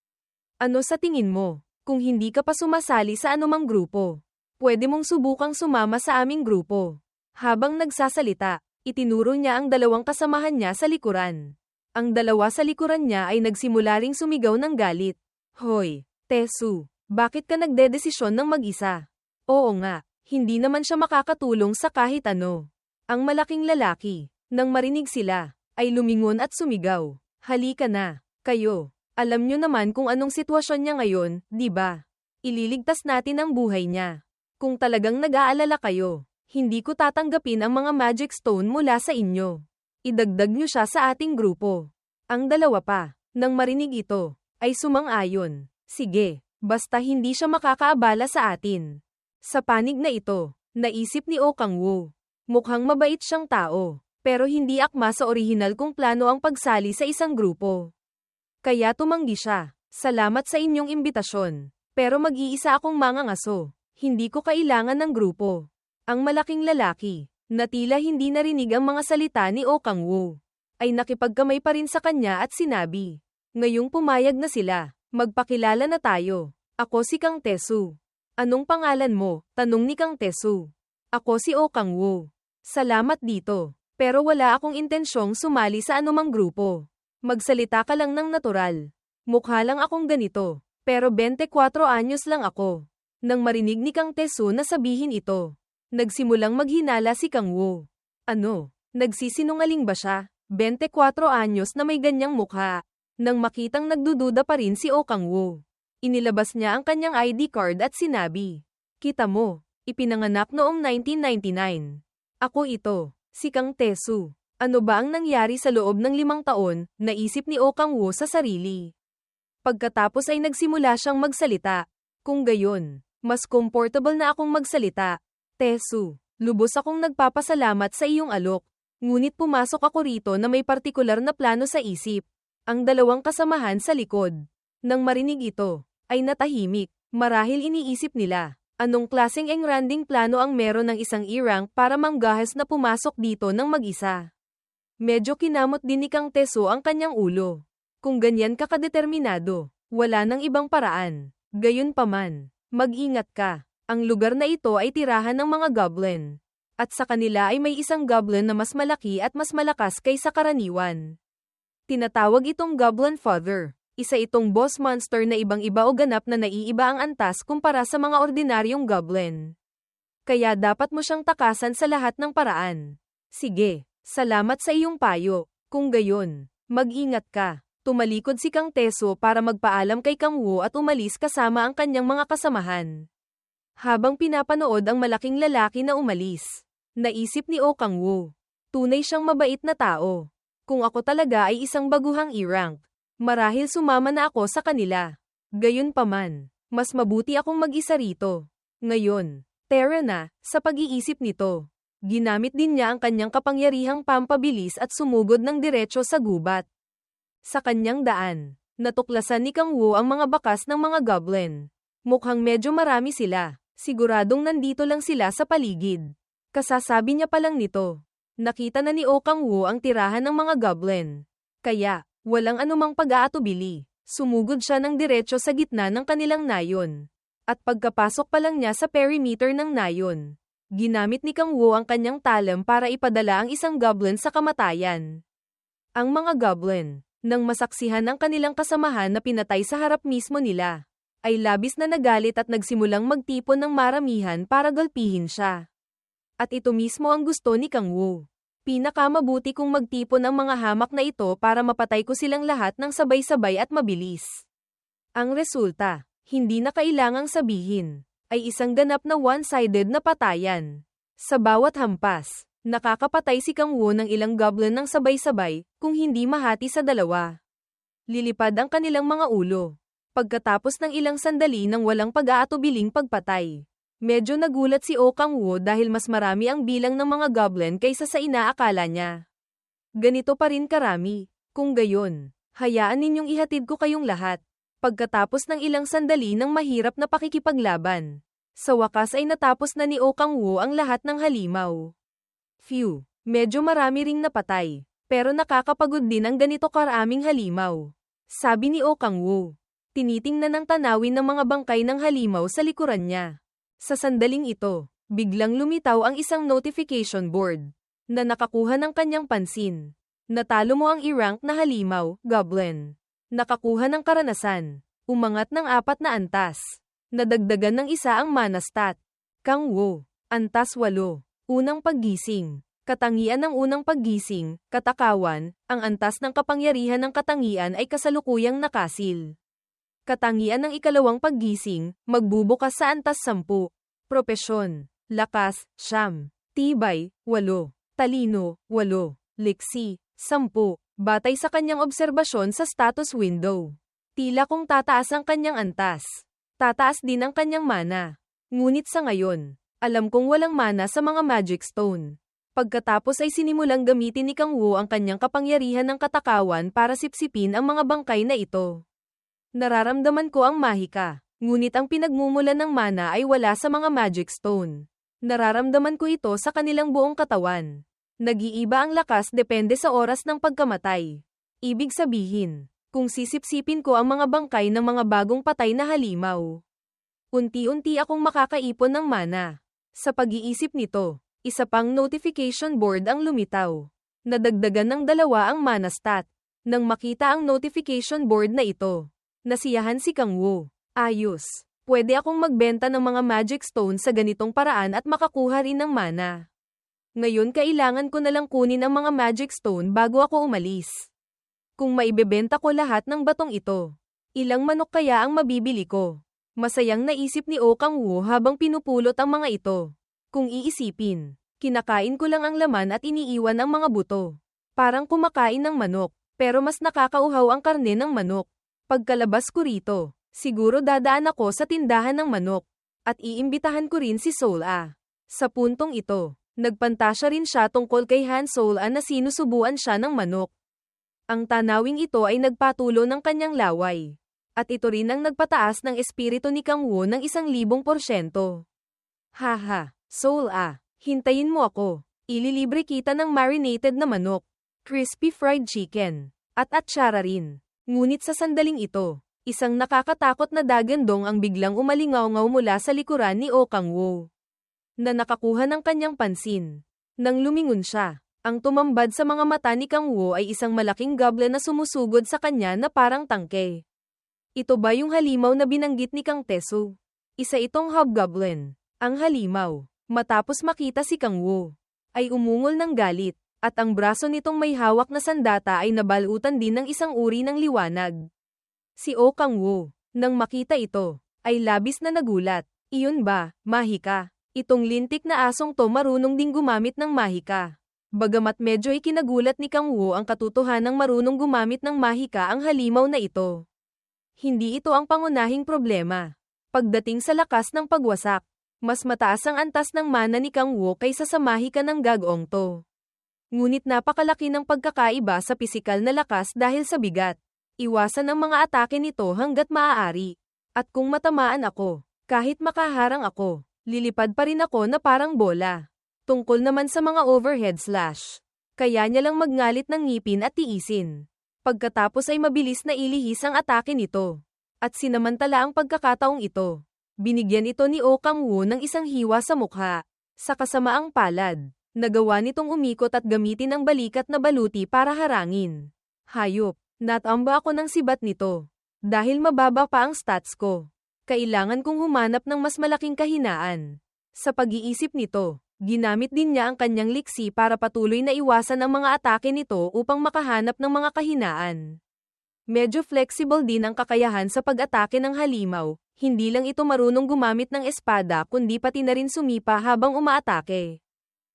Ano sa tingin mo, kung hindi ka pa sumasali sa anumang grupo, pwede mong subukang sumama sa aming grupo?" Habang nagsasalita, itinuro niya ang dalawang kasamahan niya sa likuran. Ang dalawa sa likuran niya ay nagsimula ring sumigaw ng galit. "Hoy, Tesu, bakit ka nagdedesisyon ng mag-isa?" "Oo nga, hindi naman siya makakatulong sa kahit ano." Ang malaking lalaki, nang marinig sila, ay lumingon at sumigaw, "Halika na, kayo. Alam nyo naman kung anong sitwasyon niya ngayon, di ba? Ililigtas natin ang buhay niya. Kung talagang nag-aalala kayo, hindi ko tatanggapin ang mga magic stone mula sa inyo. Idagdag nyo siya sa ating grupo." Ang dalawa pa, nang marinig ito, ay sumang-ayon. "Sige, basta hindi siya makakaabala sa atin." Sa panig na ito, naisip ni Oh Kang Woo, mukhang mabait siyang tao, pero hindi akma sa orihinal kong plano ang pagsali sa isang grupo. Kaya tumanggi siya. "Salamat sa inyong imbitasyon, pero mag-iisa akong mangangaso. Hindi ko kailangan ng grupo." Ang malaking lalaki, na tila hindi narinig ang mga salita ni Oh Kang Woo, ay nakipagkamay pa rin sa kanya at sinabi, "Ngayong pumayag na sila, magpakilala na tayo. Ako si Kang Tesu." "Anong pangalan mo?" tanong ni Kang Tesu. "Ako si Oh Kang Woo. Salamat dito, pero wala akong intensyong sumali sa anumang grupo. Magsalita ka lang ng natural. Mukha lang akong ganito, pero 24 anyos lang ako." Nang marinig ni Kang Tesu na sabihin ito, nagsimulang maghinala si Kang Woo. Ano, nagsisinungaling ba siya? 24 anyos na may ganyang mukha. Nang makitang nagdududa pa rin si Oh Kang Woo, inilabas niya ang kanyang ID card at sinabi, "Kita mo, ipinanganak noong 1999. Ako ito, si Kang Tesu." Ano ba ang nangyari sa loob ng 5 taon, naisip ni Oh Kang Woo sa sarili. Pagkatapos ay nagsimula siyang magsalita. "Kung gayon, mas comfortable na akong magsalita. Tesu, lubos akong nagpapasalamat sa iyong alok. Ngunit pumasok ako rito na may partikular na plano sa isip." Ang dalawang kasamahan sa likod, nang marinig ito, ay natahimik. Marahil iniisip nila, anong klaseng engranding plano ang meron ng isang E-rank para manggahas na pumasok dito ng mag-isa. Medyo kinamot din ni Kang Teso ang kanyang ulo. Kung ganyan ka kadeterminado, wala nang ibang paraan. Gayunpaman, mag-ingat ka. Ang lugar na ito ay tirahan ng mga goblin. At sa kanila ay may isang goblin na mas malaki at mas malakas kaysa karaniwan. Tinatawag itong Goblin Father. Isa itong boss monster na ibang-iba o ganap na naiiba ang antas kumpara sa mga ordinaryong goblin. Kaya dapat mo siyang takasan sa lahat ng paraan. Sige, salamat sa iyong payo. Kung gayon, mag-ingat ka. Tumalikod si Kang Teso para magpaalam kay Kang Wu at umalis kasama ang kanyang mga kasamahan. Habang pinapanood ang malaking lalaki na umalis, naisip ni Kang Wu, tunay siyang mabait na tao. Kung ako talaga ay isang baguhang E-rank, marahil sumama na ako sa kanila. Gayunpaman, mas mabuti akong mag-isa rito. Ngayon, tara na, sa pag-iisip nito. Ginamit din niya ang kanyang kapangyarihang pampabilis at sumugod ng diretso sa gubat. Sa kanyang daan, natuklasan ni Kang Wu ang mga bakas ng mga goblin. Mukhang medyo marami sila. Siguradong nandito lang sila sa paligid. Kasasabi niya pa lang nito. Nakita na ni Kang Wu ang tirahan ng mga goblin. Kaya, walang anumang pag-aatubili. Sumugod siya ng diretso sa gitna ng kanilang nayon. At pagkapasok pa lang niya sa perimeter ng nayon, ginamit ni Kang Wu ang kanyang talam para ipadala ang isang goblin sa kamatayan. Ang mga goblin, nang masaksihan ang kanilang kasamahan na pinatay sa harap mismo nila, ay labis na nagalit at nagsimulang magtipon ng maramihan para galpihin siya. At ito mismo ang gusto ni Kang Wu. Pinakamabuti kung magtipon ang mga hamak na ito para mapatay ko silang lahat ng sabay-sabay at mabilis. Ang resulta, hindi na kailangang sabihin, ay isang ganap na one-sided na patayan. Sa bawat hampas, nakakapatay si Kang Wu ng ilang goblin ng sabay-sabay, kung hindi mahati sa dalawa. Lilipad ang kanilang mga ulo. Pagkatapos ng ilang sandali ng walang pag-aatubiling pagpatay, medyo nagulat si Kang Wu dahil mas marami ang bilang ng mga goblin kaysa sa inaakala niya. Ganito pa rin karami. Kung gayon, hayaan ninyong ihatid ko kayong lahat. Pagkatapos ng ilang sandali ng mahirap na pakikipaglaban, sa wakas ay natapos na ni Kang Wu ang lahat ng halimaw. Phew, medyo marami ring napatay, pero nakakapagod din ang ganito karaming halimaw. Sabi ni Kang Wu. Tinitingnan ng tanawin ng mga bangkay ng halimaw sa likuran niya. Sa sandaling ito, biglang lumitaw ang isang notification board na nakakuha ng kanyang pansin. Natalo mo ang E-rank na halimaw, goblin. Nakakuha ng karanasan. Umangat ng 4 na antas. Nadagdagan ng 1 ang mana stat. Kang Wu, antas 8. Unang paggising. Katangian ng unang paggising, katakawan, ang antas ng kapangyarihan ng katangian ay kasalukuyang nakasil. Katangian ng ikalawang paggising, magbubukas sa antas 10. Propesyon, lakas, 9. Tibay, 8. Talino, 8. Liksi, 10. Batay sa kanyang obserbasyon sa status window. Tila kung tataas ang kanyang antas, tataas din ang kanyang mana. Ngunit sa ngayon, alam kong walang mana sa mga magic stone. Pagkatapos ay sinimulang gamitin ni Kang Wu ang kanyang kapangyarihan ng katakawan para sipsipin ang mga bangkay na ito. Nararamdaman ko ang mahika, ngunit ang pinagmumulan ng mana ay wala sa mga magic stone. Nararamdaman ko ito sa kanilang buong katawan. Nag-iiba ang lakas depende sa oras ng pagkamatay. Ibig sabihin, kung sisipsipin ko ang mga bangkay ng mga bagong patay na halimaw, unti-unti akong makakaipon ng mana. Sa pag-iisip nito, isa pang notification board ang lumitaw. Nadagdagan ng 2 ang mana stat. Nang makita ang notification board na ito, nasiyahan si Kang Wu. Ayos, pwede akong magbenta ng mga magic stone sa ganitong paraan at makakuha rin ng mana. Ngayon kailangan ko na lang kunin ang mga magic stone bago ako umalis. Kung maibebenta ko lahat ng batong ito, ilang manok kaya ang mabibili ko? Masayang naisip ni Kang Wu habang pinupulot ang mga ito. Kung iisipin, kinakain ko lang ang laman at iniiwan ang mga buto. Parang kumakain ng manok, pero mas nakakauhaw ang karne ng manok. Pagkalabas ko rito, siguro dadaan ako sa tindahan ng manok. At iimbitahan ko rin si Soul A. Sa puntong ito, nagpantasya rin siya tungkol kay Han Soul A na sinusubuan siya ng manok. Ang tanawing ito ay nagpatulo ng kanyang laway. At ito rin ang nagpataas ng espiritu ni Kang Wu ng 1,000%. Haha, Soul A, hintayin mo ako. Ililibre kita ng marinated na manok. crispy fried chicken, at atsara rin. Ngunit sa sandaling ito, isang nakakatakot na dagandong ang biglang umalingaw-ngaw mula sa likuran ni Oh Kang-woo, na nakakuha ng kanyang pansin. Nang lumingon siya, ang tumambad sa mga mata ni Kang-woo ay isang malaking goblin na sumusugod sa kanya na parang tangke. Ito ba yung halimaw na binanggit ni Kang Tae-soo? Isa itong hobgoblin. Ang halimaw, matapos makita si Kang-woo, ay umungol ng galit, at ang braso nitong may hawak na sandata ay nabalutan din ng isang uri ng liwanag. Si Oh Kang-woo, nang makita ito, ay labis na nagulat. Iyon ba, mahika? Itong lintik na asong to marunong ding gumamit ng mahika. Bagamat medyo ikinagulat ni Kang-woo ang katotohanang marunong gumamit ng mahika ang halimaw na ito. Hindi ito ang pangunahing problema. Pagdating sa lakas ng pagwasak, mas mataas ang antas ng mana ni Kang-woo kaysa sa mahika ng gagawng to. Ngunit napakalaki ng pagkakaiba sa pisikal na lakas dahil sa bigat. Iwasan ang mga atake nito hanggat maaari. At kung matamaan ako, kahit makaharang ako, lilipad pa rin ako na parang bola. Tungkol naman sa mga overhead slash, kaya niya lang magngalit ng ngipin at tiisin. Pagkatapos ay mabilis na ilihis ang atake nito. At sinamantala ang pagkakataong ito, binigyan ito ni Oh Kang-woo ng isang hiwa sa mukha. Sa kasamaang palad, nagawa nitong umikot at gamitin ang balikat na baluti para harangin. Hayop, natamba ako ng sibat nito. Dahil mababa pa ang stats ko, kailangan kong humanap ng mas malaking kahinaan. Sa pag-iisip nito, ginamit din niya ang kanyang liksi para patuloy na iwasan ang mga atake nito upang makahanap ng mga kahinaan. Medyo flexible din ang kakayahan sa pag-atake ng halimaw, hindi lang ito marunong gumamit ng espada kundi pati na rin sumipa habang umaatake.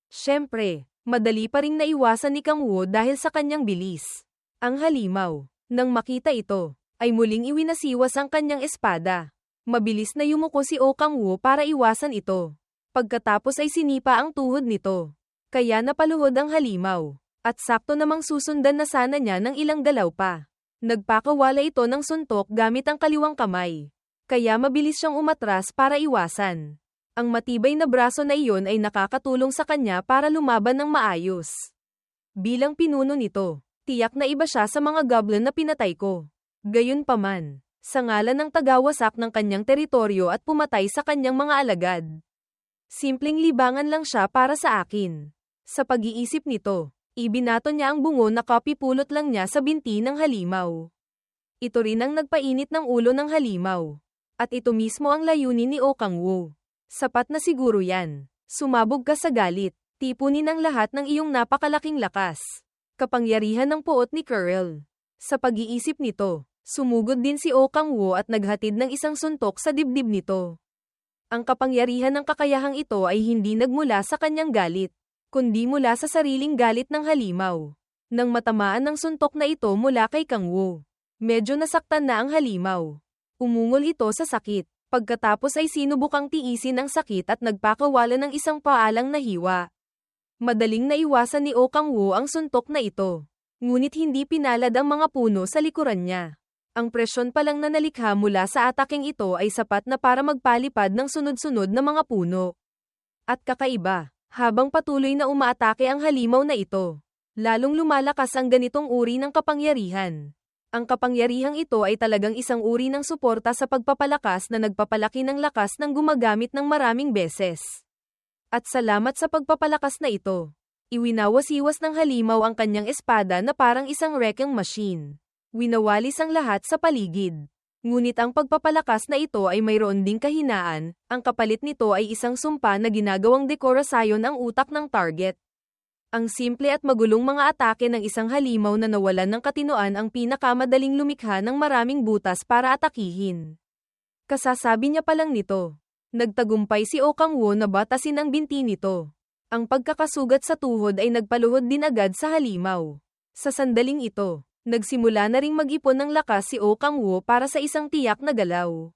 Siyempre, madali pa ring naiwasan ni Kang-woo dahil sa kanyang bilis. Ang halimaw, nang makita ito, ay muling iwinasiwas ang kanyang espada. Mabilis na yumuko si Oh Kang-woo para iwasan ito. Pagkatapos ay sinipa ang tuhod nito. Kaya napaluhod ang halimaw. At sakto namang susundan na sana niya ng ilang galaw pa. Nagpakawala ito ng suntok gamit ang kaliwang kamay. Kaya mabilis siyang umatras para iwasan. Ang matibay na braso na iyon ay nakakatulong sa kanya para lumaban ng maayos. Bilang pinuno nito, tiyak na iba siya sa mga goblin na pinatay ko. Gayunpaman, sa ngalan ng tagawasak ng kanyang teritoryo at pumatay sa kanyang mga alagad. Simpleng libangan lang siya para sa akin. Sa pag-iisip nito, ibinato niya ang bungo na kapipulot lang niya sa binti ng halimaw. Ito rin ang nagpainit ng ulo ng halimaw. At ito mismo ang layunin ni Oh Kang-woo. Sapat na siguro yan. Sumabog ka sa galit. Tipunin ang lahat ng iyong napakalaking lakas. Kapangyarihan ng puot ni Curl. Sa pag-iisip nito, sumugod din si Oh Kang-woo at naghatid ng isang suntok sa dibdib nito. Ang kapangyarihan ng kakayahang ito ay hindi nagmula sa kanyang galit, kundi mula sa sariling galit ng halimaw. Nang matamaan ng suntok na ito mula kay Kang-woo, medyo nasaktan na ang halimaw. Umungol ito sa sakit. Pagkatapos ay sinubukang tiisin ang sakit at nagpakawala ng isang paalang na hiwa. Madaling naiwasan ni Oh Kang-woo ang suntok na ito. Ngunit hindi pinalad ang mga puno sa likuran niya. Ang presyon pa lang na nalikha mula sa ataking ito ay sapat na para magpalipad ng sunod-sunod na mga puno. At kakaiba, habang patuloy na umaatake ang halimaw na ito, lalong lumalakas ang ganitong uri ng kapangyarihan. Ang kapangyarihang ito ay talagang isang uri ng suporta sa pagpapalakas na nagpapalaki ng lakas ng gumagamit ng maraming beses. At salamat sa pagpapalakas na ito, iwinawasiwas ng halimaw ang kanyang espada na parang isang wrecking machine. Winawalis ang lahat sa paligid. Ngunit ang pagpapalakas na ito ay mayroon ding kahinaan, ang kapalit nito ay isang sumpa na ginagawang dekorasyon ang utak ng target. Ang simple at magulong mga atake ng isang halimaw na nawalan ng katinoan ang pinakamadaling lumikha ng maraming butas para atakihin. Kasasabi niya pa lang nito. Nagtagumpay si Oh Kang-woo na batasin ang binti nito. Ang pagkakasugat sa tuhod ay nagpaluhod din agad sa halimaw. Sa sandaling ito, nagsimula na ring mag-ipon ng lakas si Oh Kang-woo para sa isang tiyak na galaw.